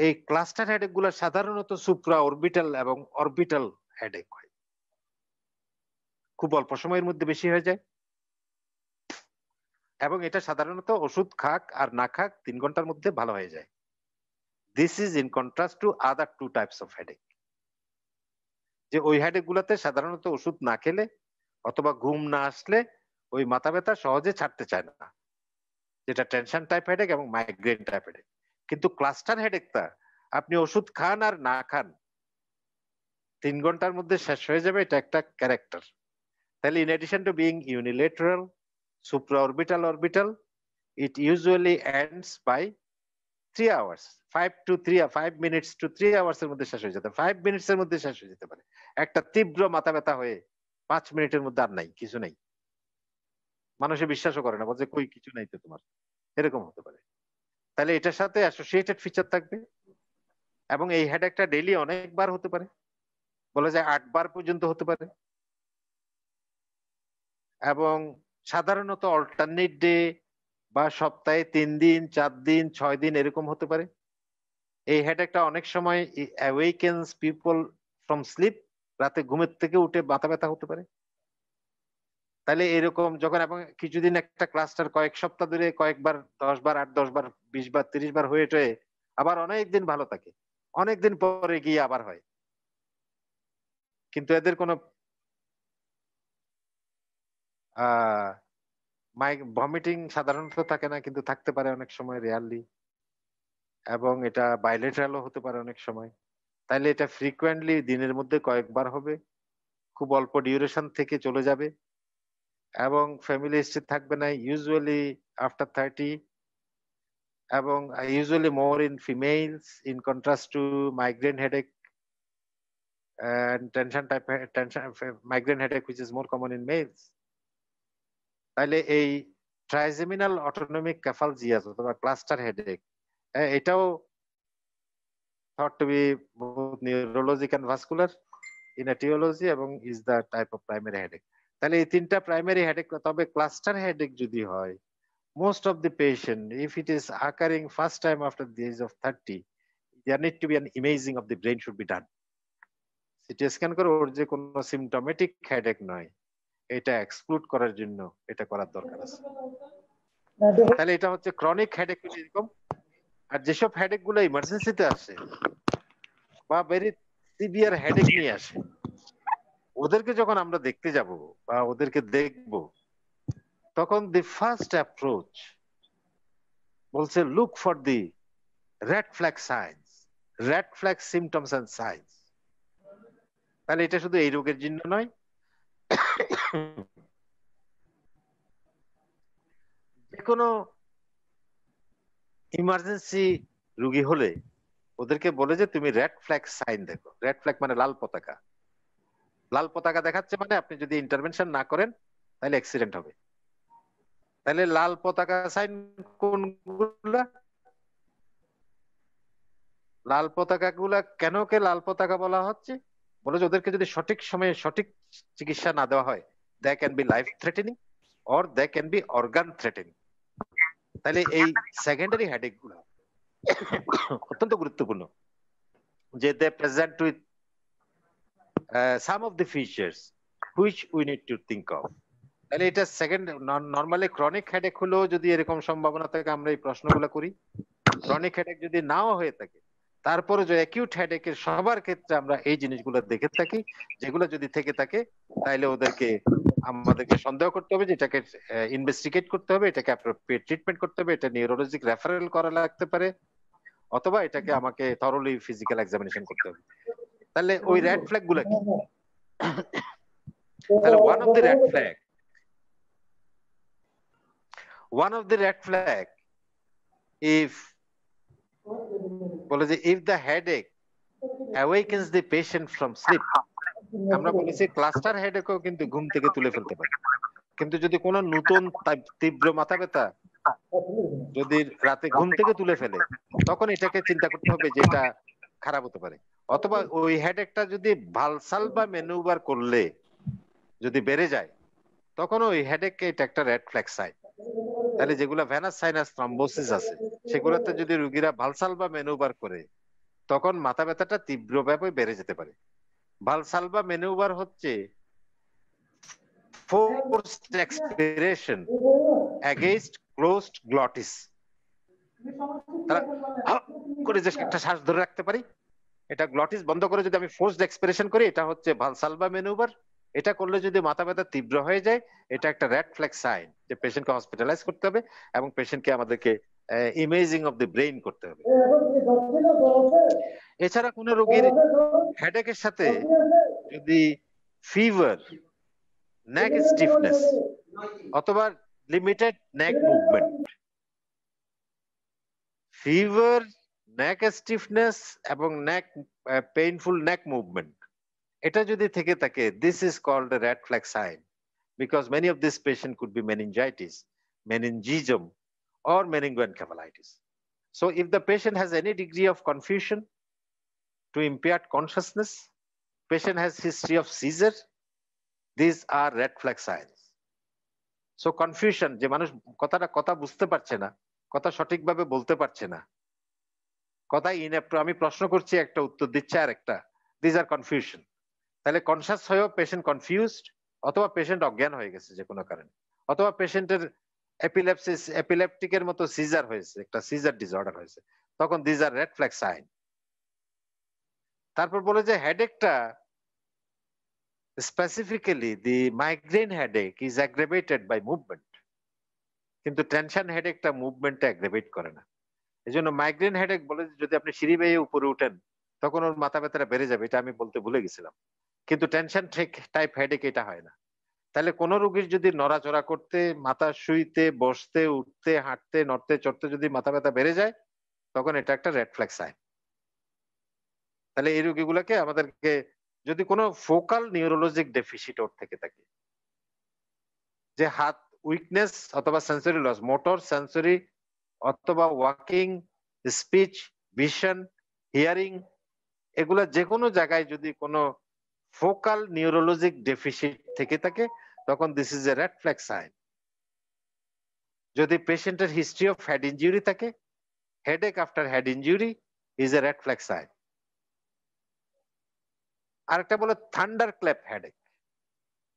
এই ক্লাস্টার হেডেক গুলো সাধারণত সুপ্রা অরবিটাল এবং অরবিটাল হেডেক হয়, খুব অল্প সময়ের মধ্যে বেশি হয়ে যায়, এবং এটা সাধারণত ওষুধ খাক আর না খাক 3 ঘন্টার মধ্যে ভালো হয়ে যায়। This is in contrast to other 2 types of headache. যে ওই হেডেক গুলাতে সাধারণত ওষুধ না খেলে অথবা ঘুম না আসলে ওই মাথা ব্যথা সহজে ছাড়তে চায় না, যেটা টেনশন টাইপ হেডেক এবং মাইগ্রেন টাইপ হেডেক। কিন্তু ক্লাস্টার হেডেকটা আপনি ওষুধ খান আর না খান 3 ঘন্টার মধ্যে শেষ হয়ে যাবে, এটা একটা ক্যারেক্টার। তাহলে in addition to being unilateral, supraorbital, orbital, it usually ends by 3 hours, 5 minutes to 3 hours এর মধ্যে শেষ হয়ে যেতে 5 minutes এর মধ্যে শেষ হয়ে যেতে পারে। একটা তীব্র মাথা ব্যথা হয়ে 5 মিনিটের মধ্যে আর নাই, কিছু নাই, মানুষে বিশ্বাসও করে না, বলছে কই কিছু নাই তো তোমার, এরকম হতে পারে। তাহলে এটার সাথে অ্যাসোসিয়েটেড ফিচার থাকবে এবং এই হেডেকটা ডেইলি অনেকবার হতে পারে, বলা যায় 8 বার পর্যন্ত হতে পারে এবং সাধারণত অল্টারনেট ডে বা সপ্তাহে 3 দিন 4 দিন 6 দিন এরকম হতে পারে। এই হেডেকটা অনেক সময় অ্যাওয়েকেন্স পিপল ফ্রম স্লিপ, রাতে ঘুমের থেকে উঠে মাথা ব্যথা হতে পারে। তাহলে এরকম যখন এবং কিছুদিন একটা ক্লাস্টার কয়েক সপ্তাহ ধরে কয়েকবার 10 বার 8-10 বার 20 বার 30 বার হয়ে আবার অনেক দিন ভালো থাকে, অনেক দিন পরে গিয়ে আবার হয়, কিন্তু এদের কোনো ভমিটিং সাধারণত থাকে না, কিন্তু থাকতে পারে অনেক সময়, রেয়ারলি, এবং এটা বাইলেটারালও হতে পারে অনেক সময়। তাইলে এটা ফ্রিকোয়েন্টলি দিনের মধ্যে কয়েকবার হবে, খুব অল্প ডিউরেশন থেকে চলে যাবে এবং ফ্যামিলি হিস্ট্রি থাকবে না, ইউজুয়ালি আফটার 30, এবং usually more in females in contrast two migraine headache and migraine headache which is more common in males. তাহলে এই ট্রাইজেমিনাল অটোনমিক ক্যাফালজিয়াস অথবা ক্লাস্টার হেডেক, এটাও thought to be both neurologic and vascular in etiology এবং is the type of primary headache. তাহলে এই তিনটা primary headache. তবে cluster headache যদি হয়, most of the patient, if it is occurring first time after the age of 30, there need to be an imaging of the brain should be done. CT scan করে ওর যে কোনো symptomatic headache নয় এটা exclude করার জন্য এটা করার দরকার আছে। তাহলে এটা হচ্ছে ক্রনিক হেডেক এরকম। আর যেসব হেডেক গুলো ইমার্জেন্সিতে আসে বা ভেরি সিভিয়ার হেডেক নিয়ে আসে, ওদেরকে যখন আমরা দেখতে যাব বা ওদেরকে দেখব, তখন দি ফার্স্ট অ্যাপ্রোচ বলছে look for the red flag signs, red flag symptoms and signs. তাহলে এটা শুধু এই রোগের জন্য নয়, যে কোনো ইমার্জেন্সি রোগী হলে ওদেরকে বলে যে তুমি রেড ফ্ল্যাগ সাইন দেখো। রেড ফ্ল্যাগ মানে লাল পতাকা। লাল পতাকা দেখাচ্ছে মানে আপনি যদি ইন্টারভেনশন না করেন তাহলে অ্যাক্সিডেন্ট হবে। তাহলে লাল পতাকা সাইন কোনগুলা? লাল পতাকা গুলা কেন লাল পতাকা বলা হচ্ছে? বলে যে ওদেরকে যদি সঠিক সময়ে সঠিক চিকিৎসা না দেওয়া হয়, that can be life threatening or that can be organ threatening. তাহলে এই সেকেন্ডারি হেডেক গুলো অত্যন্ত গুরুত্বপূর্ণ, যে they present with some of the features which we need to think of. তাহলে এটা সেকেন্ড। নর্মালি ক্রনিক হেডেক হলেও যদি এরকম সম্ভাবনা থাকে আমরা এই প্রশ্নগুলো করি। ক্রনিক হেডেক যদি নাও হয়ে থাকে, তারপরে যে অ্যাকিউট হেডেকের সবার ক্ষেত্রে আমরা এই জিনিসগুলো দেখে থাকি, যেগুলো যদি থেকে থাকে তাহলে ওদেরকে আমাদেরকে সন্দেহ করতে হবে, যে এটাকে ইনভেস্টিগেট করতে হবে, এটাকে অ্যাপ্রোপ্রিয়েট ট্রিটমেন্ট করতে হবে, এটা নিউরোলজিক রেফারেল করা লাগতে পারে, অথবা এটাকে আমাকে থরলি ফিজিক্যাল এক্সামিনেশন করতে হবে। তাহলে ওই রেড ফ্ল্যাগ গুলো কি? তাহলে one of the red flag if বলে যে if the headache awakens the patient from sleep, আমরা বলেছি ক্লাস্টার হেডেকও কিন্তু ঘুম থেকে তুলে ফেলতে পারে, কিন্তু যদি কোনো নতুন তীব্র মাথা ব্যথা যদি রাতে ঘুম থেকে তুলে ফেলে, তখন এটাকে চিন্তা করতে হবে যে এটা খারাপ হতে পারে। অথবা ওই হেডেকটা যদি ভালসালভা ম্যানুভার করলে যদি বেড়ে যায়, তখন ওই হেডেককে এটা একটা রেড ফ্ল্যাগ সাইন। তাহলে যেগুলো ভেনাস সাইনাস থ্রম্বোসিস আছে সেগুলোতে যদি রোগীরা ভালসালভা ম্যানুভার করে, তখন মাথা ব্যথাটা তীব্রভাবে বেড়ে যেতে পারে। ভালসালভা ম্যানুভার হচ্ছে forced expiration against closed glottis। তারা করে যে একটা শ্বাস ধরে রাখতে পারি, এটা গ্লটিস বন্ধ করে যদি আমি ফোর্সড এক্সপিরেশন করি, এটা হচ্ছে ভালসালভা ম্যানুভার। এটা করলে যদি মাথা ব্যথা তীব্র হয়ে যায়, এটা একটা রেড ফ্ল্যাগ সাইন যে পেশেন্টকে হসপিটালাইজ করতে হবে এবং পেশেন্টকে আমাদেরকে ইমেজিং অফ দ্য ব্রেইন করতে হবে। এছাড়া কোন রোগীর হেডেকের সাথে যদি ফিভার, নেক স্টিফনেস অথবা লিমিটেড নেক মুভমেন্ট, ফিভার, নেক স্টিফনেস এবং নেক পেইনফুল নেক মুভমেন্ট, এটা যদি থেকে থাকে, this is called a red flag sign, because many of these patients could be meningitis, meningism, or meningoencephalitis. So if the patient has any degree of confusion to impaired consciousness, patient has history of seizure, these are red flag signs. So confusion, যে মানুষ কথা বুঝতে পারছে না, কথা সঠিকভাবে বলতে পারছে না, কথা আমি প্রশ্ন করছি একটা উত্তর দিচ্ছে আর একটা, these are confusion. তাহলে কনসাস হয়েও পেশেন্ট কনফিউজড, অথবা পেশেন্ট অজ্ঞান হয়ে গেছে যে কোনো কারণে, অথবা পেশেন্টের এপিলেপটিকের মতো সিজার হয়েছে, একটা সিজার ডিসঅর্ডার হয়েছে, তখন these are red flag sign. তারপর বলে যে হেডেকটা specifically the migraine headache is aggravated by movement, কিন্তু টেনশন হেডেকটা মুভমেন্টে অ্যাগ্রাভেট করে না। এই জন্য মাইগ্রেন হেডেক বলে যদি আপনি সিঁড়ি বেয়ে উপরে উঠেন তখন ওর মাথা ব্যথাটা বেড়ে যাবে, এটা আমি বলতে ভুলে গেছিলাম। কিন্তু টেনশন টাইপ হেডেক এটা হয় না। তাহলে কোন রোগীর যদি নড়াচড়া করতে, মাথা শুইতে, বসতে, উঠতে, হাঁটতে, নড়তে চড়তে যদি মাথা ব্যথা বেড়ে যায়, তখন এটা একটা রেড ফ্ল্যাগ সাইন। তাহলে এই রোগীগুলোকে আমাদেরকে, যদি কোনো ফোকাল নিউরোলজিক ডেফিসিট ওর থেকে থাকে, যে হাত উইকনেস অথবা সেন্সরি লস, মোটর, সেন্সরি অথবা ওয়াকিং, স্পিচ, ভিশন, হিয়ারিং, এগুলা যে কোনো জায়গায় যদি কোনো ফোকাল নিউরোলজিক ডেফিসিট থেকে থাকে, তখন this is a red flag sign. যদি পেশেন্টের হিস্ট্রি অফ হেড ইনজুরি থাকে, headache after head injury is a red flag sign. আরেকটা বলে থান্ডার ক্ল্যাপ হেডেক,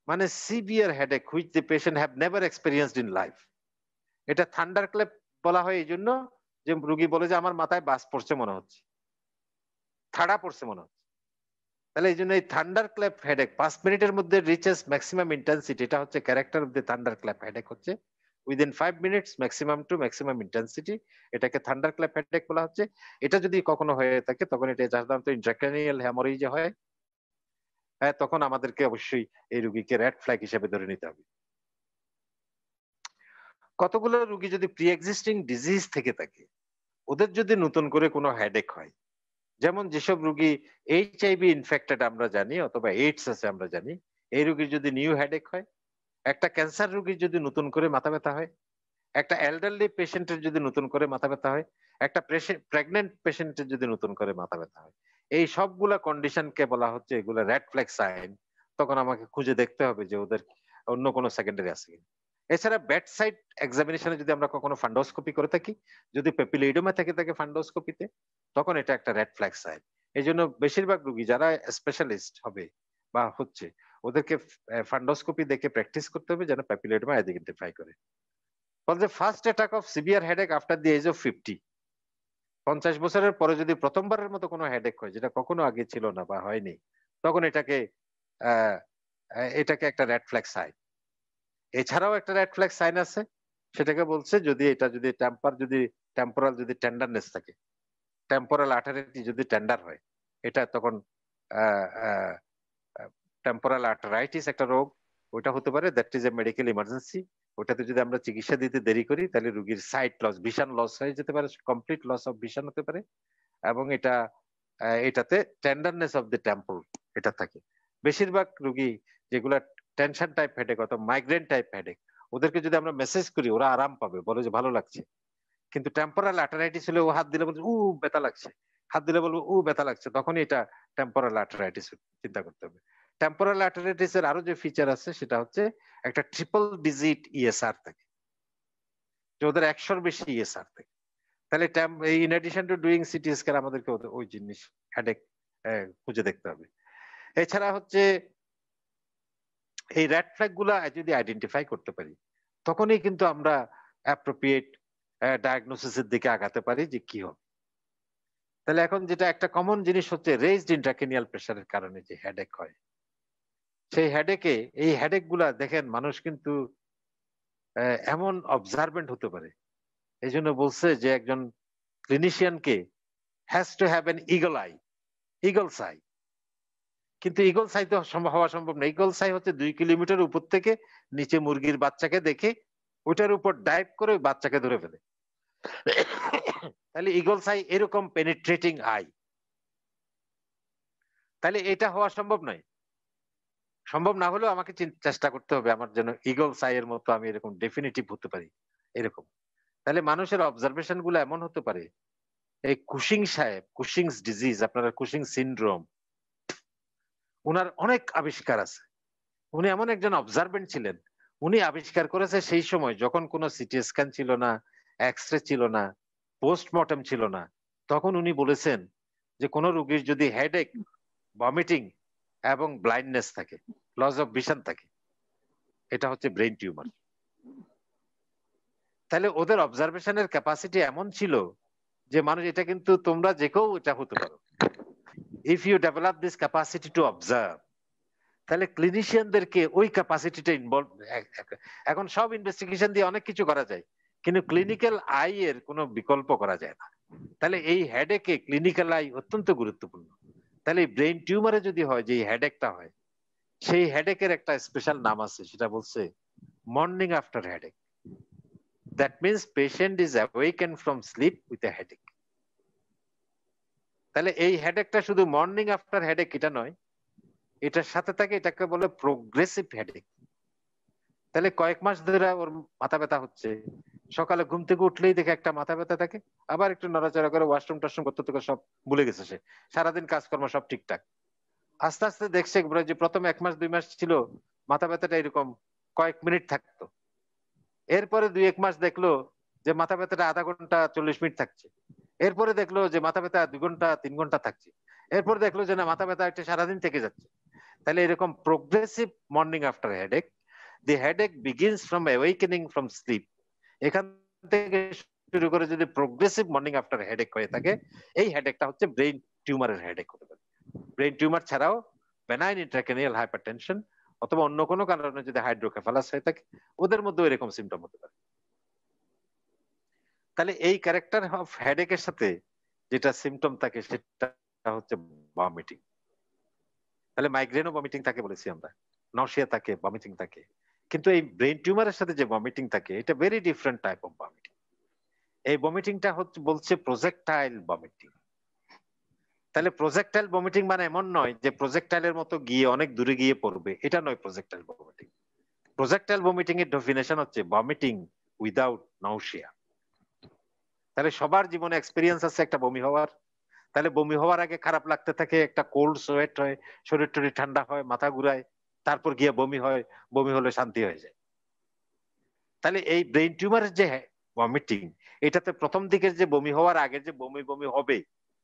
মানে severe headache which the patient have never experienced in life. এটা thunder clap বলা হয় এই জন্য যে রোগী বলে যে আমার মাথায় বাস পড়ছে মনে হচ্ছে, থাড়া পড়ছে মনে হচ্ছে। তাহলে এই জন্য এই থান্ডার ক্ল্যাপ হেডেক 5 মিনিটের মধ্যে রিচেস ম্যাক্সিমাম ইন্টেন্সিটি, এটা হচ্ছে character of the thunder clap headache, হচ্ছে within 5 minutes maximum to maximum intensity, এটাকে থান্ডার ক্ল্যাপ হেডেক বলা হচ্ছে। এটা যদি কখনো হয়ে থাকে তখন এটা সাধারণত ইন্ট্রাক্রানিয়াল হ্যামোরেজ হয়, হ্যাঁ, তখন আমাদেরকে অবশ্যই এই রোগীকে রেড ফ্ল্যাগ হিসেবে ধরে নিতে হবে। কতগুলো রোগী যদি প্রি এক্সিস্টিং ডিজিজ থেকে থাকে, ওদের যদি নতুন করে কোনো হেডেক হয়, যেমন যেসব রোগী এইচআইভি ইনফেক্টেড আমরা জানি, অথবা এইডস আছে আমরা জানি, এই রোগীর যদি নিউ হেডেক হয়, একটা ক্যান্সার রোগীর যদি নতুন করে মাথা ব্যথা হয়, একটা এল্ডারলি পেশেন্টের যদি নতুন করে মাথা ব্যথা হয়, একটা প্রেগনেন্ট পেশেন্টের যদি নতুন করে মাথা ব্যথা হয়, এই সবগুলা কন্ডিশনকে বলা হচ্ছে এগুলো রেড ফ্ল্যাগ সাইন। তখন আমাকে খুঁজে দেখতে হবে যে ওদের অন্য কোনো সেকেন্ডারি আছে কিনা। এছাড়া বেড সাইড এক্সামিনেশনে যদি আমরা কখনো ফান্ডোস্কোপি করে থাকি, যদি পেপিলোইডোমা থেকে থাকে ফান্ডোস্কোপিতে, তখন এটা একটা রেড ফ্ল্যাগ সাইন। এই জন্য বেশিরভাগ রোগী যারা স্পেশালিস্ট হবে বা হচ্ছে, ওদেরকে ফান্ডোস্কোপি দেখে প্র্যাকটিস করতে হবে যেন পেপিলোইডোমা আইডেন্টিফাই করে। বলছে first attack of severe headache after the age of 50, 50 বছরের পরে যদি প্রথমবারের মতো কোনো হেডেক হয় যেটা কখনো আগে ছিল না বা হয়নি, তখন এটাকে একটা রেড ফ্ল্যাগ সাইন। এছাড়াও একটা রেড ফ্ল্যাগ সাইন আছে, সেটাকে বলছে যদি টেম্পোরাল যদি টেন্ডারনেস থাকে, টেম্পোরাল আর্টারি যদি টেন্ডার হয়, এটা তখন টেম্পোরাল আর্টারাইটিস একটা রোগ, ওটা হতে পারে, that is a medical emergency. ওটাতে যদি আমরা চিকিৎসা দিতে দেরি করি তাহলে রোগীর সাইট লস, ভিশন লস হয়ে যেতে পারে, কমপ্লিট লস অফ ভিশন হতে পারে, এবং এটাতে টেন্ডারনেস অফ দ্য টেম্পল এটা থাকে। বেশিরভাগ রোগী যেগুলা টেনশন টাইপ হেডেক অথবা মাইগ্রেন টাইপ হেডেক, ওদেরকে যদি আমরা মেসেজ করি ওরা আরাম পাবে, বলে যে ভালো লাগছে। কিন্তু টেম্পোরাল আর্টারাইটিস হলে ও হাত দিলে বলছে উ ব্যথা লাগছে, হাত দিলে বলবো উ ব্যথা লাগছে, তখনই এটা টেম্পোরাল আর্টারাইটিস চিন্তা করতে হবে। টেম্পোরাল আর্টারাইটিস এর আরো যে ফিচার আছে সেটা হচ্ছে একটা ট্রিপল ডিজিট ইএসআর থাকে, যে ওদের 100-র বেশি ইএসআর থাকে। তাহলে in addition to doing CT scan আমাদেরকে ওই জিনিস হেডেক খুঁজে দেখতে হবে। এছাড়া হচ্ছে এই রেড ফ্ল্যাগ গুলা যদি আইডেন্টিফাই করতে পারি, তখনই কিন্তু আমরা অ্যাপ্রোপ্রিয়েট ডায়াগনোসিসের দিকে আগাতে পারি যে কি হবে। তাহলে এখন যেটা একটা কমন জিনিস হচ্ছে রেজড ইন্ট্রাক্রেনিয়াল প্রেসারের কারণে যে হেডেক হয়, সেই হেডেকে এই হেডেক গুলা দেখেন মানুষ কিন্তু এমন অবজারভেন্ট হতে পারে। এই জন্য বলছে যে একজন ক্লিনিশিয়ানকে has to have an eagle eye. কিন্তু ইগল সাই তো হওয়া সম্ভব না। ইগল সাই হচ্ছে 2 কিলোমিটার উপর থেকে নিচে মুরগির বাচ্চাকে দেখে ওইটার উপর ডাইভ করে ওই বাচ্চাকে ধরে ফেলে। তাহলে ইগল সাই এরকম পেনিট্রেটিং আই, তাহলে এটা হওয়া সম্ভব নয়। সম্ভব না হলেও আমাকে চেষ্টা করতে হবে আমার যেন ইগল সাই এর মতো আমি এরকম ডেফিনিটিভ হতে পারি এরকম। তাহলে মানুষের অবজারভেশন গুলো এমন হতে পারে। এই কুশিং সাহেব, কুশিংস ডিজিজ, আপনারা কুশিং সিনড্রোম, উনার অনেক আবিষ্কার আছে। উনি এমন একজন অবজারভেন্ট ছিলেন, উনি আবিষ্কার করেছে সেই সময় যখন কোনো সিটি স্ক্যান ছিল না, এক্সরে ছিল না, পোস্টমর্টম ছিল না। তখন উনি বলেছেন যে কোন রোগীর যদি হেডেক, ভমিটিং এবং ব্লাইন্ডনেস থাকে, লস অফ ভিশন থাকে, এটা হচ্ছে ব্রেইন টিউমার। তাহলে ওদের অবজারভেশনের ক্যাপাসিটি এমন ছিল যে মানুষ এটা কিন্তু তোমরা যে কেউ এটা হতে পারো if you develop this capacity to observe. তাহলে ক্লিনিশিয়ানদেরকে ওই ক্যাপাসিটিটা ইনভলভ, এখন সব ইনভেস্টিগেশন দিয়ে অনেক কিছু করা যায় কিন্তু ক্লিনিক্যাল আই এর কোনো বিকল্প করা যায় না। তাহলে এই হেডেকে ক্লিনিক্যাল আই অত্যন্ত গুরুত্বপূর্ণ। তাহলে ব্রেইন টিউমারে যদি হয় যে হেডেকটা হয়, সেই হেডেকের একটা স্পেশাল নাম আছে, সেটা বলছে morning after headache. That means patient is awaken from sleep with a headache. তাহলে এই হেডেকটা শুধু মর্নিং আফটার হেডেক এটা নয়, এটার সাথে থাকে এটাকে বলে প্রোগ্রেসিভ হেডেক। তাহলে কয়েক মাস ধরে ওর মাথা ব্যথা হচ্ছে, সকালে ঘুম থেকে উঠলেই দেখে একটা মাথা ব্যথা থাকে, আবার একটু নড়াচড়া করে ওয়াশরুম টাশরুম করতে থেকে সব ভুলে গেছে সে, সারাদিন কাজকর্ম সব ঠিকঠাক। আস্তে আস্তে দেখছে যে প্রথম 1 মাস 2 মাস ছিল মাথা ব্যথাটা এরকম কয়েক মিনিট থাকতো, এরপরে 2-1 মাস দেখলো যে মাথা ব্যথাটা আধা ঘন্টা 40 মিনিট থাকছে, এরপরে দেখলো যে মাথা ব্যথা 2 ঘন্টা 3 ঘন্টা থাকছে, এরপর দেখলো যে না মাথা ব্যথা একটা সারাদিন থেকে যাচ্ছে। তাহলে এরকম progressive morning after headache, the headache begins from awakening from sleep, এখান থেকে শুরু করে যদি প্রোগ্রেসিভ মর্নিং আফটার হেডেক হয়ে থাকে, এই হেডেকটা হচ্ছে ব্রেইন টিউমারের হেডেক হতে পারে। ব্রেইন টিউমার ছাড়াও বেনাইন ইন্ট্রাক্রেনিয়াল হাইপারটেনশন অথবা অন্য কোনো কারণে যদি হাইড্রোকেফালাস হয়ে থাকে, ওদের মধ্যে এরকম সিমটম হতে পারে। তাহলে এই ক্যারেক্টার অফ হেডেকের সাথে যেটা সিমটম থাকে সেটা হচ্ছে ভমিটিং। তাহলে মাইগ্রেনও ভমিটিং থাকে বলেছি আমরা, নশিয়া থাকে, ভমিটিং থাকে, কিন্তু এই ব্রেইন টিউমারের সাথে যে ভমিটিং থাকে এটা very different type of vomiting. এই ভমিটিংটা হচ্ছে বলছে প্রজেক্টাইল ভমিটিং। তাহলে প্রজেক্টাইল ভমিটিং মানে এমন নয় যে প্রজেক্টাইলের মতো গিয়ে অনেক দূরে গিয়ে পড়বে, এটা নয় প্রজেক্টাইল ভমিটিং। প্রজেক্টাইল ভমিটিং এর ডেফিনেশন হচ্ছে ভমিটিং উইদাউট নাউসিয়া। তাহলে সবার জীবনে এক্সপিরিয়েন্স আছে একটা বমি হওয়ার। তাহলে বমি হওয়ার আগে খারাপ লাগতে থাকে, একটা কোল্ড সোয়েট হয়, শরীর টরীর ঠান্ডা হয়, মাথা ঘুরায়, তারপর গিয়ে বমি হয়, বমি হলে শান্তি হয়ে যায়। তাহলে এই ব্রেইন টিউমারের যে ভমিটিং, এটাতে প্রথম দিকের যে বমি হওয়ার আগে যে বমি বমি হবে,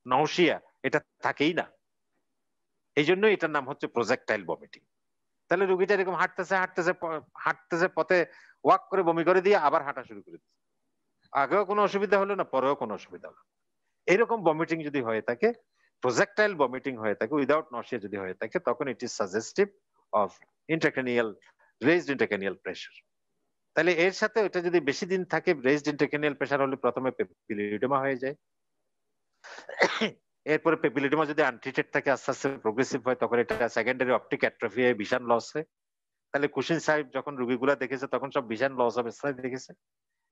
নাউসিয়া, এটা থাকেই না। এই জন্য এটার নাম হচ্ছে প্রজেক্টাইল ভমিটিং। তাহলে রোগীটা এরকম হাঁটতেছে হাঁটতেছে হাঁটতেছে, পথে ওয়াক করে বমি করে দিয়ে আবার হাঁটা শুরু করে দিচ্ছে, আগেও কোনো অসুবিধা হলো না, পরেও কোনো অসুবিধা হলো। এরকম ভমিটিং যদি হয়ে থাকে, প্রজেক্টাইল ভমিটিং হয়ে থাকে উইদাউট নশিয়া যদি হয়ে থাকে, তখন it is suggestive of intracranial raised intracranial pressure. তাহলে এর সাথে ওটা যদি বেশি দিন থাকে, রেজড ইন্ট্রাক্রেনিয়াল প্রেসার হলে প্রথমে পেপিলিডেমা হয়ে যায়, এরপরে পেপিলিডেমা যদি আনট্রিটেড থাকে আস্তে আস্তে প্রোগ্রেসিভ হয়, তখন এটা সেকেন্ডারি অপটিক অ্যাট্রফি হয়ে ভিশন লস হয়। তাহলে কুশিন সাহেব যখন রোগীগুলা দেখেছে তখন সব ভিশন লস অবস্থায় দেখেছে।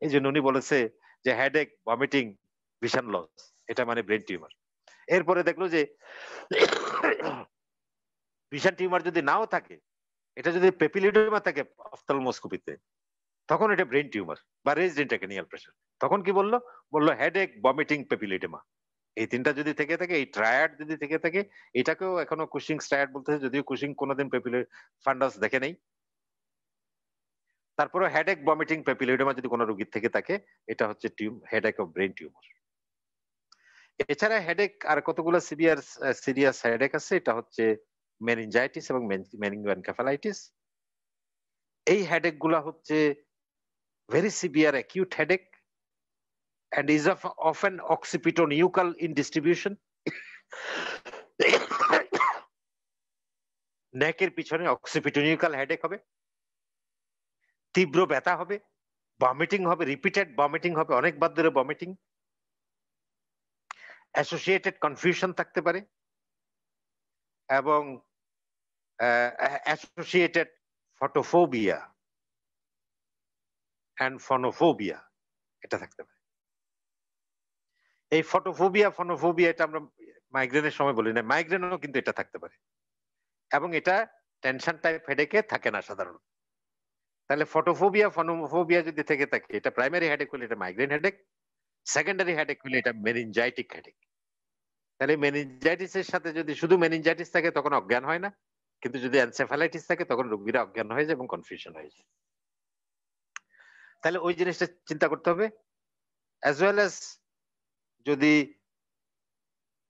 এই জন্য উনি বলেছে যে হেডেক, ভমিটিং, ভিশন লস, এটা মানে ব্রেন টিউমার। এরপরে দেখলো যে ভিশন টিউমার যদি নাও থাকে, এটা যদি পেপিলিডেমা থাকে অফথালমোস্কোপিতে, তখন এটা ব্রেন টিউমার বা রেজড ইন্ট্রাক্রেনিয়াল প্রেসার। তখন কি বললো? বললো হেডেক, ভমিটিং, পেপিলিডেমা, এই তিনটা যদি থেকে থাকে, এই ট্রায়াড যদি থেকে থাকে, এটাকেও এখনো কুশিং ট্রায়াড বলতেছে, যদিও কুশিং কোনোদিন ফান্ডাস দেখে নেই। তারপরে হেডেক, ভমিটিং, পেপিলিডেমা যদি কোনো রোগীর থেকে থাকে, এটা হচ্ছে হেডেক অফ ব্রেন টিউমার। এছাড়া হেডেক আর কতগুলো সিরিয়াস হেডেক আছে, এটা হচ্ছে মেনিনজাইটিস এবং মেনিনজোএনকেফালাইটিস। এই হেডেক গুলা হচ্ছে very severe acute headache, and is often occipitonuchal in distribution. নেকের পিছনে অক্সিপিটোনিউকাল হেডেক হবে, তীব্র ব্যথা হবে, ভমিটিং হবে, রিপিটেড ভমিটিং হবে, অনেকবার ধরে ভমিটিং, অ্যাসোসিয়েটেড কনফিউশন থাকতে পারে এবং অ্যাসোসিয়েটেড ফটোফোবিয়া অ্যান্ড ফনোফোবিয়া এটা থাকতে পারে। এই ফনোফোবিয়া এটা আমরা মাইগ্রেনের সময় বলি না, মাইগ্রেনও কিন্তু এটা থাকতে পারে এবং এটা টেনশন টাইপ হেডেকে থাকে না সাধারণত। তাহলে ফনোফোবিয়া যদি থেকে থাকে, এটা প্রাইমারি হেডেক হলে এটা মাইগ্রেন হেডেক, সেকেন্ডারি হেডেক হলে এটা মেনিনজাইটিক হেডেক। তাহলে মেনিনজাইটিসের সাথে যদি শুধু মেনিনজাইটিস থাকে তখন অজ্ঞান হয় না, কিন্তু যদি এনসেফালাইটিস থাকে তখন রোগীরা অজ্ঞান হয়ে যায় এবং কনফিউশন হয়ে যায়। তাহলে ওই জিনিসটা চিন্তা করতে হবে। অ্যাজ ওয়েল অ্যাজ যদি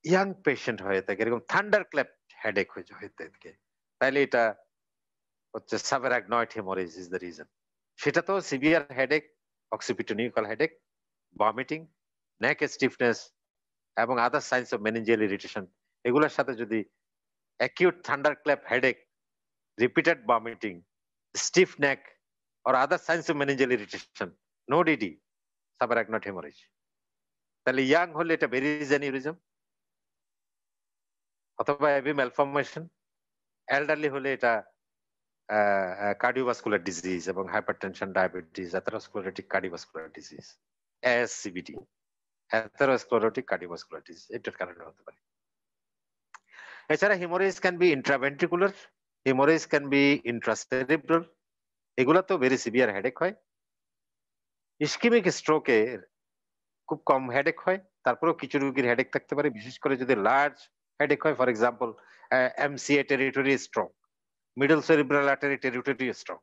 ইয়াং পেশেন্ট হয়ে থাকে, এরকম থান্ডার ক্ল্যাপ হেডেক হয়ে থাকে, তাহলে এটা হচ্ছে subarachnoid haemorrhage is the reason. সেটা তো severe headache, occipitonuchal headache, vomiting, neck stiffness এবং other signs of meningeal irritation, এগুলোর সাথে যদি acute thunder clap headache, repeated vomiting, stiff neck or other signs of meningeal irritation, no DD, subarachnoid hemorrhage, তাহলে young হলে এটা berries aneurysm অথবা AV malformation, elderly হলে এটা কার্ডিওভাস্কুলার ডিজিজ এবং hypertension, diabetes, atherosclerotic cardiovascular disease, ASCVD, atherosclerotic cardiovascular disease, এটার কারণে হতে পারে। এছাড়া haemorrhage can be intraventricular, haemorrhage can be intracerebral, এগুলা তো ভেরি সিভিয়ার হেডেক হয়। ইসকেমিক স্ট্রোকে খুব কম হেডেক হয়, তারপরেও কিছু রোগীর হেডেক থাকতে পারে, বিশেষ করে যদি লার্জ হেডেক হয়, for example MCA territory stroke, middle cerebral artery territory stroke,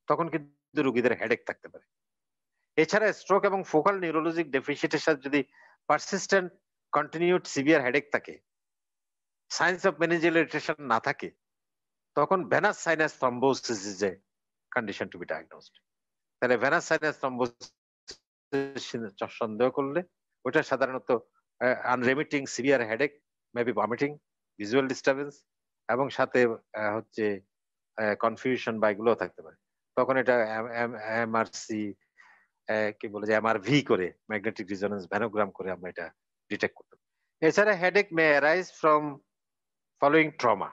তখন কিন্তু রোগীদের হেডেক থাকতে পারে। এছাড়া স্ট্রোক এবং ফোকাল নিউরোলজিক ডেফিসিটের সাথে যদি পারসিস্টেন্ট কন্টিনিউড সিভিয়ার হেডেক থাকে, সাইন্স অফ মেনিনজিয়াল ইরিটেশন না থাকে, তখন venous sinus thrombosis is a condition to be diagnosed. তাহলে ভেনাস সাইনাস থ্রম্বোসিস সন্দেহ করলে ওটা সাধারণত unremitting severe headache, maybe vomiting, visual disturbance এবং সাথে হচ্ছে কনফিউশন বা এগুলো থাকতে পারে। তখন এটা MRC কি বলে যে MRV করে, ম্যাগনেটিক রিজোনেন্স ভ্যানোগ্রাম করে আমরা এটা ডিটেক্ট করতে পারি। এছাড়া headache may arise from following trauma.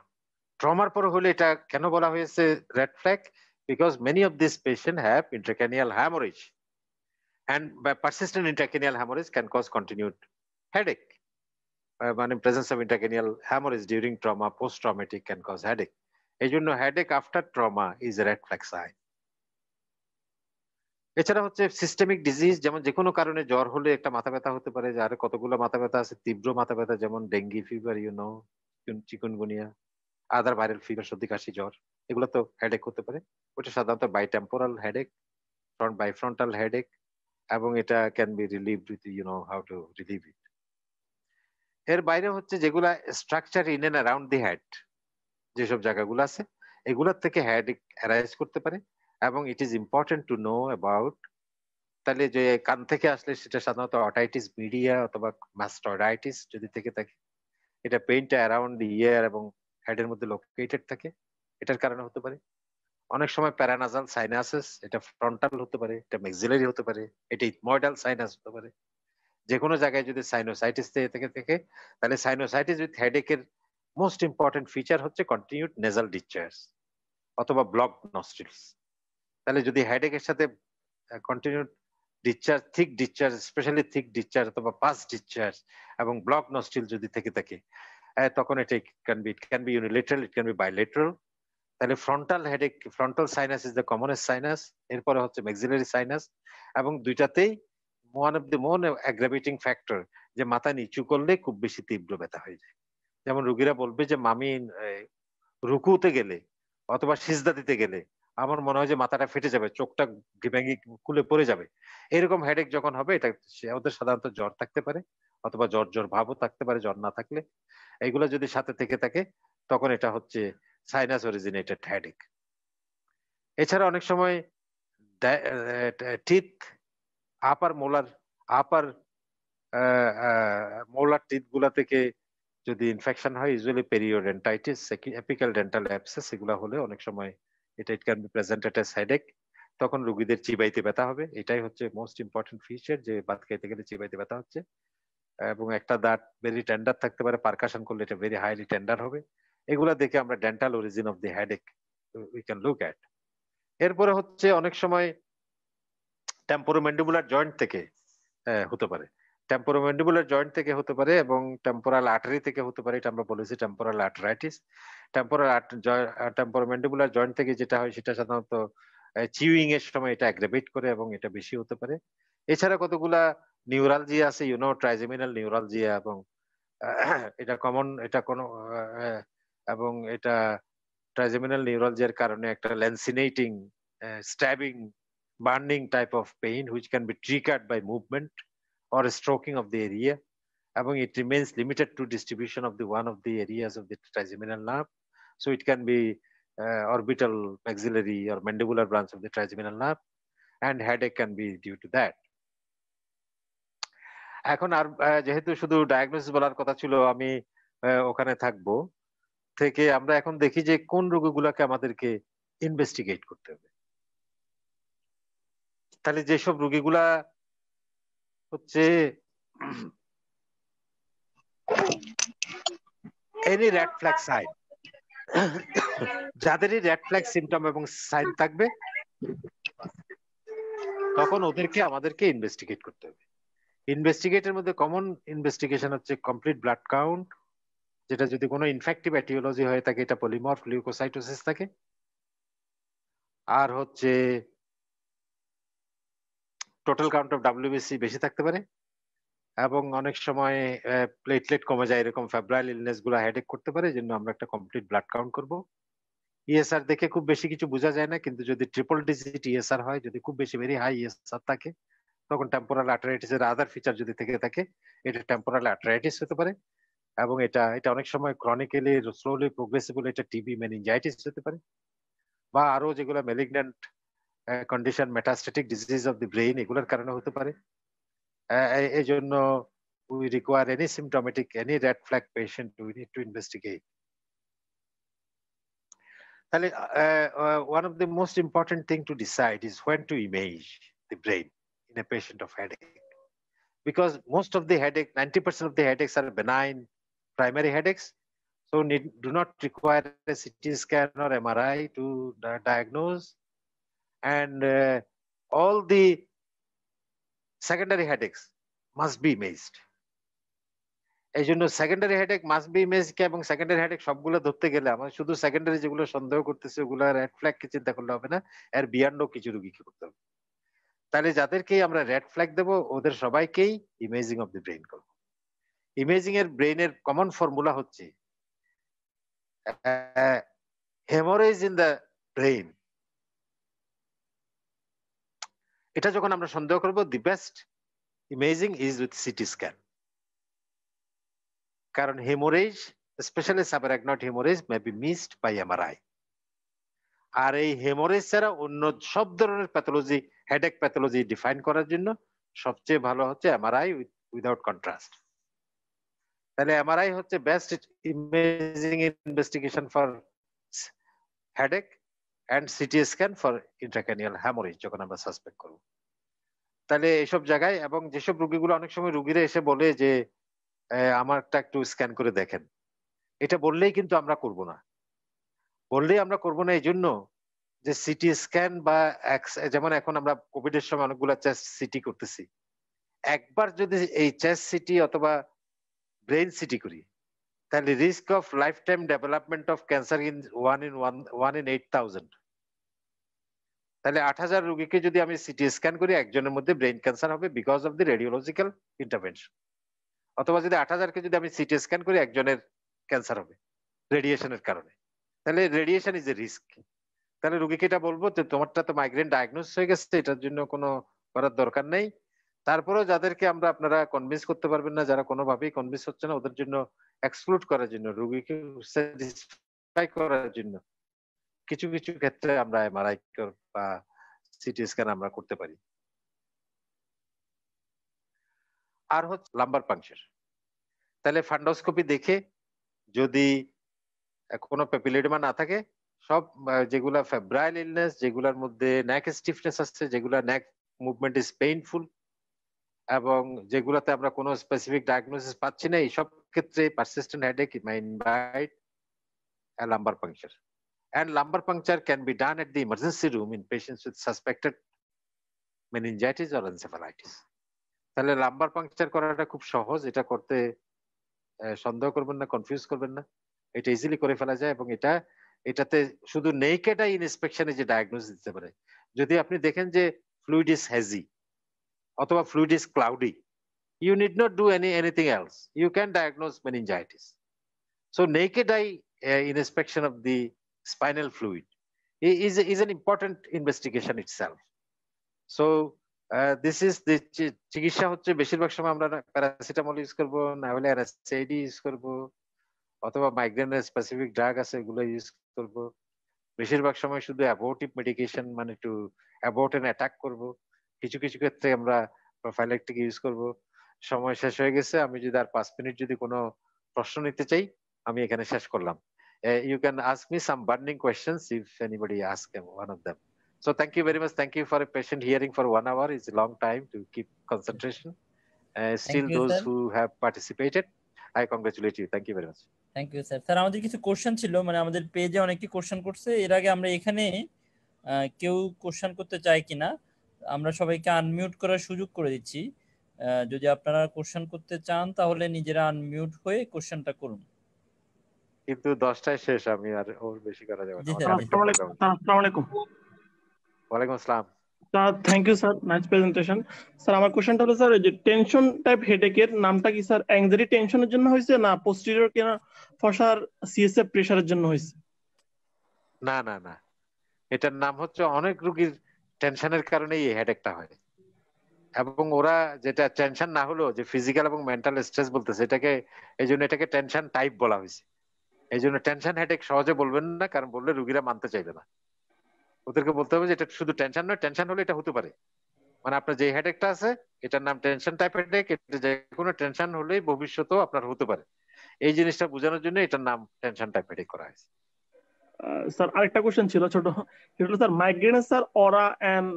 ট্রমার পর হলে এটা কেন বলা হয়েছে red flag? Because many of these patients have intracranial hemorrhage, and by persistent intracranial hemorrhage can cause continued headache. In presence of intracranial hemorrhage during trauma, post-traumatic can cause headache. এই জন্য headache after trauma is a red flag sign. এছাড়া হচ্ছে systemic disease, যেমন যে কোনো কারণে জ্বর হলে একটা মাথা ব্যথা হতে পারে, যার কতগুলো মাথা ব্যথা আছে, তীব্র মাথা ব্যথা যেমন ডেঙ্গি ফিভার, চিকুনগুনিয়া, আদার ভাইরাল ফিভার, সর্দি কাশি জ্বর, এগুলো তো হেডেক হতে পারে। ওটা সাধারণত বাইটেম্পোরাল হেডেক, বাইফ্রন্টাল হেডেক, এবং এটা can be relieved with how to relieve it. এর বাইরে হচ্ছে যেগুলা structure in and around the head, যেসব জায়গাগুলো আছে এগুলোর থেকে হেডেক অ্যারাইজ করতে পারে, এবং it is important to know about. তাহলে যে কান থেকে আসলে সেটা সাধারণত অটাইটিস মিডিয়া অথবা মাস্টার্ডাইটিস যদি থেকে থাকে, এটা পেইনটা অ্যারাউন্ড দি ইয়ার এবং হেডের মধ্যে লোকেটেড থাকে, এটার কারণে হতে পারে। অনেক সময় প্যারানাজাল সাইনাসিস, এটা ফ্রন্টাল হতে পারে, এটা ম্যাক্সিলারি হতে পারে, এটা ইথময়েডাল সাইনাস হতে পারে। যে কোনো জায়গায় যদি সাইনোসাইটিস থেকে থাকে, তাহলে সাইনোসাইটিস উইথ হেডেকের মোস্ট ইম্পর্টেন্ট ফিচার হচ্ছে কন্টিনিউড নেজাল ডিসচার্জ অথবা ব্লক নস্ট্রিলস। তাহলে যদি হেডেকের সাথে continued discharge, thick discharge, specially thick discharge অথবা পাস ডিসচার্জ এবং ব্লক নস্ট্রিল যদি থেকে থাকে, তখন এটা can be unilateral, it can be bilateral. তাহলে frontal headache, frontal sinus is the commonest sinus, এরপরে হচ্ছে ম্যাক্সিলারি সাইনাস, এবং দুইটাতেই one of the more aggravating factor যে মাথা নিচু করলে খুব বেশি তীব্র ব্যথা হয়ে যায়। যেমন রোগীরা বলবে যে মামি রুকুতে গেলে অথবা সিজদা দিতে গেলে আমার মনে হয় যে মাথাটা ফেটে যাবে, চোখটা ভেঙে খুলে পড়ে যাবে। এরকম হেডেক যখন হবে, এটা ওদের সাধারণত জ্বর থাকতে পারে অথবা জ্বর ভাবও থাকতে পারে জ্বর না থাকলে। এইগুলো যদি সাথে থেকে থাকে তখন এটা হচ্ছে সাইনাস অরিজিনেটেড হেডেক। এছাড়া অনেক সময় টিথ, আপার মোলার, আপার মোলার টিথ গুলা থেকে যদি ইনফেকশন হয়, ইউজুয়ালি পেরিওডেন্টাইটিস, এপিক্যাল ডেন্টাল অ্যাবসেস, এগুলা হলে অনেক সময় এটা ইট can B presented as headache. তখন রোগীদের চিবাইতে ব্যথা হবে, এটাই হচ্ছে মোস্ট ইম্পর্টেন্ট ফিচার, যে ভাত খাইতে গেলে চিবাইতে ব্যথা হচ্ছে। এবং একটা দাঁত ভেরি টেন্ডার থাকতে পারে, পারকাশন করলে এটা ভেরি হাইলি টেন্ডার হবে। এগুলা দেখে আমরা dental origin of the headache we can look at. এরপরে হচ্ছে অনেক সময় টেম্পোরোম্যান্ডিবুলার জয়েন্ট থেকে হতে পারে, টেম্পোরোম্যান্ডিবুলার জয়েন্ট থেকে হতে পারে এবং টেম্পোরাল আর্টারি থেকে হতে পারে, এটা আমরা বলেছি টেম্পোরাল আর্টারাইটিস। টেম্পোরোম্যান্ডিবুলার জয়েন্ট থেকে যেটা হয় সেটা সাধারণত চিউইং এর সময় এটা অ্যাগ্রাভেট করে এবং এটা বেশি হতে পারে। এছাড়া কতগুলা নিউরালজিয়া আছে, ট্রাইজেমিনাল নিউরালজিয়া, এবং এটা কমন, এটা কোনো এবং এটা ট্রাইজেমিনাল নিউরালজিয়ার কারণে একটা ল্যান্সিনেটিং, stabbing, burning type of pain which can be triggered by movement or stroking of the area, এবং it remains limited to distribution of the one of the areas of the trigeminal nerve, so it can be orbital, maxillary or mandibular branch of the trigeminal nerve, and headache can be due to that. এখন আর যেহেতু শুধু diagnosis বলার কথা ছিল, আমি ওখানে থাকবো থেকে আমরা এখন দেখি যে কোন রোগগুলোকে আমাদেরকে ইনভেস্টিগেট করতে হবে। তাহলে যেসব রোগীগুলা হচ্ছে এনি রেড ফ্ল্যাগ সাইন, যাদেরই রেড ফ্ল্যাগ সিমটম এবং সাইন থাকবে, তখন ওদেরকে আমাদেরকে ইনভেস্টিগেট করতে হবে। ইনভেস্টিগেটের মধ্যে কমন ইনভেস্টিগেশন হচ্ছে কমপ্লিট ব্লাড কাউন্ট, যেটা যদি কোনো ইনফেক্টিভ এটিওলজি হয়ে থাকে এটা পলিমরফ লিউকোসাইটোসিস থাকে, আর হচ্ছে টোটাল কাউন্ট অফ ডাব্লিউবিসি বেশি থাকতে পারে, এবং অনেক সময় প্লেটলেট কমে যায়, এরকম ফেব্রাইল ইলনেস গুলো হেডেক করতে পারে, জন্য আমরা একটা কমপ্লিট ব্লাড কাউন্ট করব। ইএসআর দেখে খুব বেশি কিছু বোঝা যায় না, কিন্তু যদি ট্রিপল ডিজিট ইএসআর হয়, যদি খুব বেশি ভেরি হাই ইএসআর থাকে, তখন টেম্পোরাল আর্টারাইটিস এর আদার ফিচার যদি থেকে থাকে, এটা টেম্পোরাল আর্টারাইটিস হতে পারে। এবং এটা অনেক সময় ক্রনিক্যালি স্লোলি প্রোগ্রেসিবল, এটা টিবি মেনিনজাইটিস হতে পারে, বা আরো যেগুলো malignant condition, metastatic disease of the brain, এগুলোর কারণে হতে পারে। এই জন্য we require any symptomatic, any red flag patient, we need to investigate. One of the most important thing to decide is when to image the brain in a patient of headache, because most of the headache, 90% of the headaches are benign primary headaches, so do not require a CT scan or MRI to diagnose, and all the secondary headaches must be imaged. এই জন্য secondary headache must be image কে, এবং secondary headache সবগুলো ধরতে গেলে আমরা শুধু secondary যেগুলো সন্দেহ করতেছে ওগুলো রেড ফ্ল্যাগ কে চিন্তা করলে হবে না, এর বিয়ান্ডও কিছু রোগীকে করতে হবে। তাহলে যাদেরকে আমরা রেড ফ্ল্যাগ দেবো ওদের সবাইকেই ইমেজিং অফ দি ব্রেইন করবো। ইমেজিং এর ব্রেইনের কমন ফর্মুলা হচ্ছে হেমোরেজ ইন দ্য ব্রেইন। এটা যখন আমরা সন্দেহ করবো, the best imaging is with CT scan, কারণ haemorrhage, specially subarachnoid haemorrhage, may be missed by MRI. আর এই হেমোরেজ ছাড়া অন্য সব ধরনের প্যাথোলজি, হেডেক প্যাথোলজি ডিফাইন করার জন্য সবচেয়ে ভালো হচ্ছে এমআরআই উইদাউট কন্ট্রাস্ট। তাহলে এমআরআই হচ্ছে best imaging investigation for headache, and CT scan for intracranial haemorrhage যখন আমরা সাসপেক্ট করব। তাহলে এইসব জায়গায়, এবং যেসব রোগীগুলো অনেক সময় রোগীরা এসে বলে যে আমারটা একটু স্ক্যান করে দেখেন, এটা বললেই কিন্তু আমরা করব না। বললেই আমরা করব না এই জন্য যে সিটি স্ক্যান বা যেমন এখন আমরা কোভিড এর সময় অনেকগুলো চেস্ট সিটি করতেছি, একবার যদি এই চেস্ট সিটি অথবা ব্রেইন সিটি করি, তাহলে risk of life time development of cancer in 1 in 8,000। তাহলে 8,000 রোগীকে যদি আমি সিটি স্ক্যান করি, একজনের মধ্যে ব্রেইন ক্যান্সার হবে because of the radiological intervention. অথবা যদি 8,000কে যদি আমি সিটি স্ক্যান করি, একজনের ক্যান্সার হবে রেডিয়েশনের কারণে। তাহলে রেডিয়েশন ইজ এ রিস্ক। তাহলে রোগীকে এটা বলবো যে তোমারটা তো মাইগ্রেন ডায়াগনোস হয়ে গেছে, এটার জন্য কোনো করার দরকার নেই। তারপরেও যাদেরকে আমরা আপনারা কনভিন্স করতে পারবেন না, যারা কোনোভাবেই কনভিন্স হচ্ছে না, ওদের জন্য এক্সক্লুড করার জন্য, রোগীকে স্যাটিসফাই করার জন্য কিছু কিছু ক্ষেত্রে আমরা এমআরআই বা সিটি স্ক্যান আমরা করতে পারি। আর হচ্ছে লাম্বার পাংচার। তাহলে ফান্ডোস্কোপি দেখে যদি কোনো প্যাপিলোডেমা না থাকে, সব যেগুলা ফেব্রাইল ইলনেস, যেগুলোর মধ্যে নেক স্টিফনেস আছে, যেগুলা নেক মুভমেন্ট ইজ পেইনফুল, এবং যেগুলাতে আমরা কোনো স্পেসিফিক ডায়াগনোসিস পাচ্ছি না, এই সব ক্ষেত্রে persistent headache may invite a lumbar puncture. And lumbar puncture can be done at the emergency room in patients with suspected meningitis or encephalitis. তাহলে লাম্বার পাংচার করাটা খুব সহজ, এটা করতে সন্দেহ করবেন না, কনফিউজ করবেন না, এটা ইজিলি করে ফেলা যায়। এবং এটাতে শুধু নেকেড আই ইনস্পেকশনে যে ডায়াগনোসিস দিতে পারে। যদি আপনি দেখেন যে ফ্লুইড ইজ হেজি অথবা fluid is cloudy, you need not do anything else. You can diagnose meningitis. So naked eye inspection of the spinal fluid is an important investigation itself. So this is the চিকিৎসা হচ্ছে বেশিরভাগ সময় আমরা paracetamol use করব, না হলে অ্যানাসিডি use করব, অথবা মাইগ্রেনের স্পেসিফিক ড্রাগ আছে এগুলো ইউজ করব। বেশিরভাগ সময় শুধু অ্যাবর্টিভ মেডিকেশন, মানে একটু অ্যাবর্ট এন্ড অ্যাটাক করব। কিছু কিছু ক্ষেত্রে আমরা প্রোফাইল্যাকটিক ইউজ করব। সময় শেষ হয়ে গেছে, আমি যদি আর 5 মিনিট যদি কোনো প্রশ্ন নিতে চাই, আমি এখানে শেষ করলাম। You can ask me some burning questions if anybody asks one of them. So thank you very much. Thank you for a patient hearing for 1 hour. It's a long time to keep concentration. Still you, those sir. who have participated, I congratulate you. Thank you very much. Thank you sir. Sir আমাদের কিছু question ছিল, মানে আমাদের পেজে অনেকে question করছে, এর আগে আমরা এখানে কেউ কোশ্চেন করতে চাই কিনা আমরা সবাইকে আনমিউট করার সুযোগ করে দিচ্ছি। যদি আপনারা কোশ্চেন করতে চান তাহলে নিজেরা আনমিউট হয়ে কোশ্চেনটা করুন। কিন্তু 10টায় শেষ, আমি আর ওর বেশি করা যাবে না। আসসালামু আলাইকুম। ওয়ালাইকুম আসসালাম। Thank you sir, nice presentation. Sir আমার কোশ্চেনটা হলো স্যার, যে টেনশন টাইপ হেডেকের নামটা কি স্যার অ্যাংজাইটি টেনশনের জন্য হয়েছে, না পোস্টেরিয়র কিনা ফসার সিএসএফ প্রেসারের জন্য হয়েছে? না না না, এটার নাম হচ্ছে অনেক রোগীর টেনশনের কারণে এই হেডেকটা হয়। এবং ওরা যেটা টেনশন না হলো, যে ফিজিক্যাল এবং মেন্টাল স্ট্রেস বলতেছে, এটাকে এই জন্য এটাকে টেনশন টাইপ বলা হয়েছে। এই জন্য টেনশন হেডেক সহজে বলবেন না, কারণ বললে রোগীরা মানতে চাইবে না। ওদেরকে বলতে হবে যে এটা শুধু টেনশন নয়, টেনশন হলে এটা হতে পারে, মানে আপনার যে হেডেকটা আছে এটার নাম টেনশন টাইপ হেডেক, এটা যে কোনো টেনশন হলেই ভবিষ্যতেও আপনার হতে পারে। এই জিনিসটা বোঝানোর জন্য এটার নাম টেনশন টাইপ হেডেক করা হয়েছে। স্যার আরেকটা কোশ্চেন ছিল ছোট, সেটা হলো স্যার মাইগ্রেনের স্যার অরা এন্ড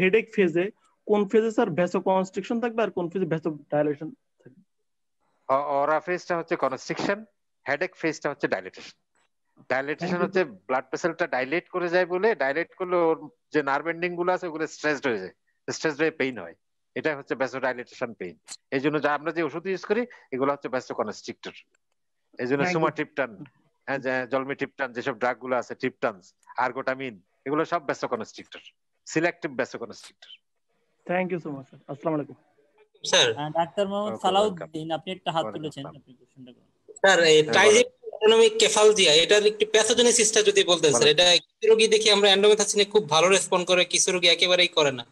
হেডেক ফেজে কোন ফেজে স্যার ভ্যাসোকনস্ট্রিকশন থাকবে আর কোন ফেজে ভ্যাসোডাইলেশন থাকবে? অরা ফেজটা হচ্ছে কনস্ট্রিকশন, হেডেক ফেজটা হচ্ছে ডাইলেটেশন। ডাইলেটেশন হচ্ছে ব্লাড ভেসেলটা ডাইলেট করে যায়, বলে ডাইলেট করলে ওর যে নার্ভ এন্ডিং গুলো আছে ওগুলো স্ট্রেসড হয়ে যায়, স্ট্রেসড হয়ে পেইন হয়, এটা হচ্ছে ভ্যাসোডাইলেটেশন পেইন। এই জন্য যা আমরা যে ওষুধ ইউজ করি এগুলো হচ্ছে ভ্যাসোকনস্ট্রিক্টর। এই জন্য সুমাট্রিপটান, জলমিট্রিপটান, যেসব ড্রাগ গুলো আছে, ট্রিপটানস, আর্গোটামিন, এগুলো সব vasoconstrictor, selective vasoconstrictor. Thank you so much sir. আসসালামু আলাইকুম স্যার। ডাক্তার মোহাম্মদ সালাউদ্দিন, আপনি একটা হাত তুলেছেন, আপনি কোশ্চেনটা করুন। স্যার এই ট্রাইজেমিক কেফালজিয়া এটার একটু প্যাথোজেনেসিসটা যদি বলতেন স্যার। এটা কিছু রোগী দেখি আমরা এন্ডোমেথাসিনে খুব ভালো রেসপন্ড করে, কিছু রোগী একেবারেই করে না।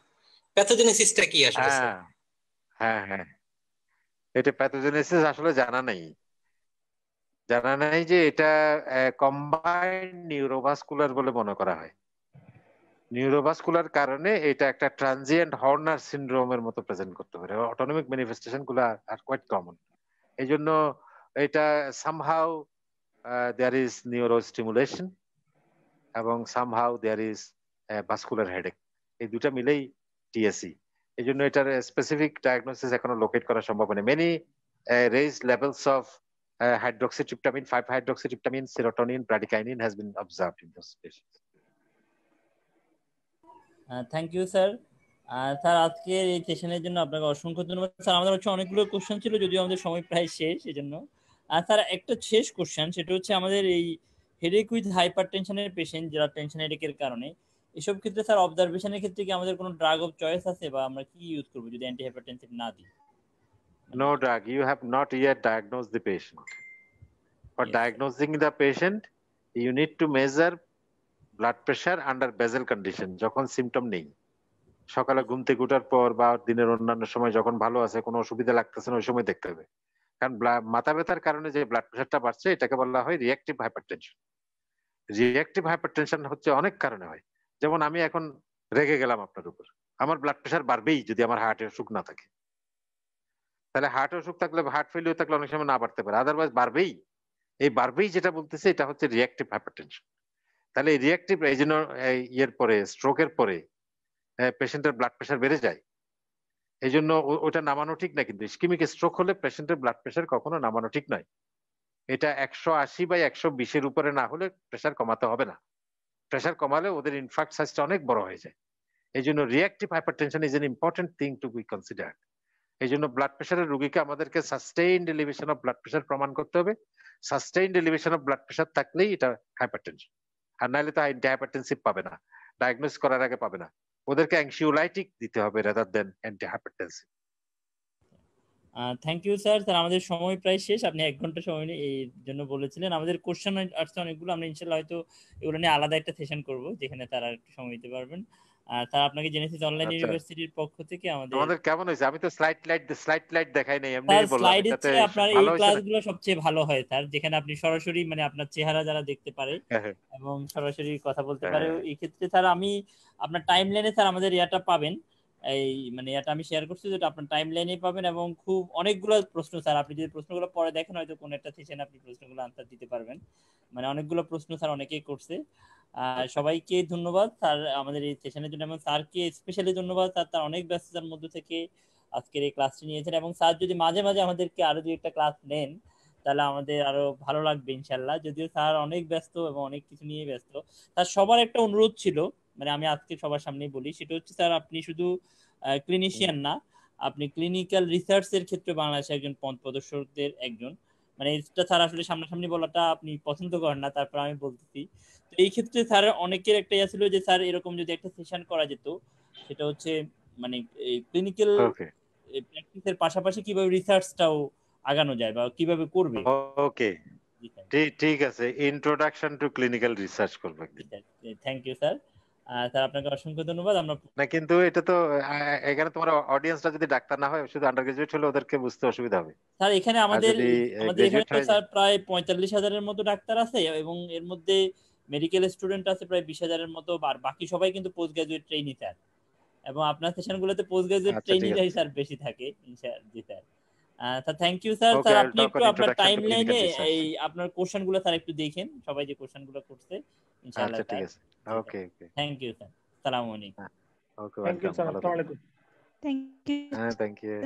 প্যাথোজেনেসিসটা কি আসলে? হ্যাঁ হ্যাঁ, এটা প্যাথোজেনেসিস আসলে জানা নাই যে এটা কম্বাইন্ড নিউরোভাস্কুলার বলে মনে করা হয়। নিউরোভাস্কুলার কারণে এটা একটা ট্রানজিয়েন্ট হর্নার সিনড্রোমের মতো প্রেজেন্ট করতে পারে। অটোনমিক ম্যানিফেস্টেশন গুলো আর কোয়াইট কমন। এই জন্য এটা somehow there is neuro stimulation এবং somehow there is vascular headache, এই দুটা মিলেই টিএসি। এই জন্য এটার স্পেসিফিক ডায়াগনোসিস এখনো লোকেট করা সম্ভব নয়। Many raised levels of hydroxytryptamine, 5-hydroxytryptamine, serotonin, bradykinin has been observed in those patients. Thank you sir. Sir আজকের এই সেশনের জন্য আপনাকে অসংখ্য ধন্যবাদ স্যার। আমাদের হচ্ছে অনেকগুলো কোশ্চেন ছিল, যদিও আমাদের সময় প্রায় শেষ, এই জন্য। স্যার একটা শেষ কোশ্চেন, সেটা হচ্ছে আমাদের এই হেডেক উইথ হাইপার টেনশনের পেশেন্ট যারা টেনশন হেডেকের কারণে, এসব ক্ষেত্রে স্যার অবজারভেশনের ক্ষেত্রে কি আমাদের কোনো ড্রাগ অফ চয়েস আছে, বা আমরা কি ইউজ করবো যদি অ্যান্টি হাইপারটেনসিভ না দিই? No drug. You have not yet diagnosed the patient. For diagnosing the patient, you need to measure blood pressure under basal condition, যখন সিমটম নেই। সকালে ঘুম থেকে ওঠার পর বা দিনের অন্যান্য সময় যখন ভালো আছে, কোনো অসুবিধা লাগতেছে না, ওই সময় দেখতে হবে। কারণ মাথা ব্যথার কারণে যে ব্লাড প্রেশারটা বাড়ছে এটাকে বলা হয় রিঅ্যাক্টিভ হাইপারটেনশন। রিঅ্যাক্টিভ হাইপারটেনশন হচ্ছে অনেক কারণে হয়। যেমন আমি এখন রেগে গেলাম আপনার উপর, আমার ব্লাড প্রেশার বাড়বেই যদি আমার হার্টের অসুখ না থাকে। তাহলে হার্ট অসুখ থাকলে, হার্ট ফেলিওর থাকলে অনেক সময় না বাড়তে পারে, আদারওয়াইজ বাড়বেই। এই বাড়বেই যেটা বলতেছে এটা হচ্ছে রিঅ্যাক্টিভ হাইপারটেনশন। তাহলে এই রিঅ্যাক্টিভ, এই জন্য ইয়ের পরে, স্ট্রোকের পরে পেশেন্টের ব্লাড প্রেশার বেড়ে যায়। এই জন্য ওটা নামানো ঠিক না। কিন্তু ইসকেমিক স্ট্রোক হলে পেশেন্টের ব্লাড প্রেশার কখনো নামানো ঠিক নয়। এটা 180/120 উপরে না হলে প্রেশার কমাতে হবে না। প্রেশার কমালে ওদের ইনফার্ক্ট সাইজটা অনেক বড় হয়ে যায়। এই জন্য reactive hypertension is an important thing to be considered. এই জন্য ব্লাড প্রেশারের রোগীকে আমাদেরকে sustained elevation of blood pressure প্রমাণ করতে হবে। Sustained elevation of blood pressure থাকলেই এটা হাইপারটেনশন, আর নাহলে তো অ্যান্টি হাইপারটেনসিভ পাবে না, ডায়াগনোস করার আগে পাবে না। ওদেরকে অ্যাংশিওলাইটিক দিতে হবে rather then anti hypertensive. Thank you sir. Sir আমাদের সময় প্রায় শেষ, আপনি 1 ঘন্টা সময় নিয়ে এই জন্য বলেছিলেন। আমাদের কোশ্চেন আসছে অনেকগুলো, আমরা ইনশাল্লাহ হয়তো এগুলো নিয়ে আলাদা একটা সেশন করব যেখানে তারা একটু সময় দিতে পারবেন। স্যার আপনাকে জেনেসিস অনলাইন ইউনিভার্সিটির পক্ষ থেকে আমাদের কেমন হয়েছে? আমি তো স্লাইড লাইট দেখাই নাই, এমনি স্যার বললাম। স্লাইডের এটাতে চেয়ে আপনার এই ভালো হয়েছে না? ক্লাসগুলো সবচেয়ে ভালো হয় স্যার, যেখানে আপনি সরাসরি মানে আপনার চেহারা যারা দেখতে পারে এবং সরাসরি কথা বলতে পারে। এই ক্ষেত্রে স্যার আমি আপনার টাইম লাইনে স্যার আমাদের ইয়াটা পাবেন, এই মানে এটা আমি শেয়ার করছি, যেটা আপনার টাইম লাইনে পাবেন। এবং খুব অনেকগুলো প্রশ্ন স্যার, আপনি যদি প্রশ্নগুলো পরে দেখেন হয়তো কোন একটা সেশনে আপনি প্রশ্নগুলো আনসার দিতে পারবেন। মানে অনেকগুলো প্রশ্ন স্যার অনেকেই করছে। সবাইকে ধন্যবাদ স্যার আমাদের এই সেশনের জন্য, এবং স্যারকে স্পেশালি ধন্যবাদ স্যার, তার অনেক ব্যস্ততার মধ্যে থেকে আজকের এই ক্লাসটি নিয়েছেন। এবং স্যার যদি মাঝে মাঝে আমাদেরকে আরো 2-1টা ক্লাস নেন তাহলে আমাদের আরো ভালো লাগবে ইনশাল্লাহ। যদিও স্যার অনেক ব্যস্ত এবং অনেক কিছু নিয়ে ব্যস্ত। তার সবার একটা অনুরোধ ছিল, মানে আমি আজকে সবার সামনেই বলি, সেটা হচ্ছে স্যার আপনি শুধু ক্লিনিশিয়ান না, আপনি ক্লিনিক্যাল রিসার্চ এর ক্ষেত্রে বাংলাদেশে একজন পথ প্রদর্শকদের একজন। মানে এটা স্যার আসলে সামনাসামনি বলাটা আপনি পছন্দ করেন না, তারপর আমি বলতেছি। তো এই ক্ষেত্রে স্যার অনেকের একটা ইয়া ছিল যে স্যার এরকম যদি একটা সেশন করা যেত, সেটা হচ্ছে মানে ক্লিনিক্যাল প্র্যাকটিসের পাশাপাশি কিভাবে রিসার্চটাও আগানো যায় বা কিভাবে করবে। ওকে, ঠিক আছে, ইন্ট্রোডাকশন টু ক্লিনিক্যাল রিসার্চ করব একদিন। Thank you sir. স্যার আপনাকে অসংখ্য ধন্যবাদ। আমরা না, কিন্তু এটা তো এখানে তোমার অডিয়েন্সটা যদি ডাক্তার না হয়, শুধু আন্ডার গ্রাজুয়েট হলে ওদেরকে বুঝতে অসুবিধা হবে। স্যার এখানে আর আমাদের যদি এখানে গ্রাজুয়েট তো হয়, স্যার প্রায় 45,000-এর মতো ডাক্তার আছে, এবং এর মধ্যে মেডিকেল স্টুডেন্ট আছে প্রায় 20,000-এর মতো, আর বাকি সবাই কিন্তু পোস্ট গ্রাজুয়েট ট্রেইনি স্যার। এবং আপনার সেশনগুলোতে পোস্ট গ্রাজুয়েট আচ্ছা ঠিক ট্রেইনিরাই আছে, স্যার বেশি থাকে ইনশাআল্লাহ। জি sir. Sir thank you sir. Okay, sir I will আপনি টক একটু অন আপনার ইন্ট্রোডাকশন টাইম টু ক্লিনিক্যাল লাইনে রিসার্চ। এই আপনার কোশ্চেনগুলো স্যার একটু দেখেন, সবাই যে কোশ্চেনগুলো করছে ইনশাআল্লাহ আচ্ছা ঠিক স্যার। আছে, ওকে ওকে, থ্যাংক ইউ স্যার। আসসালামু আলাইকুম। ওকে, থ্যাংক ইউ ওয়েলকাম, স্যার, ভালো আসসালামু থাকবেন। আলাইকুম। Thank you. হ্যাঁ, থ্যাংক ইউ।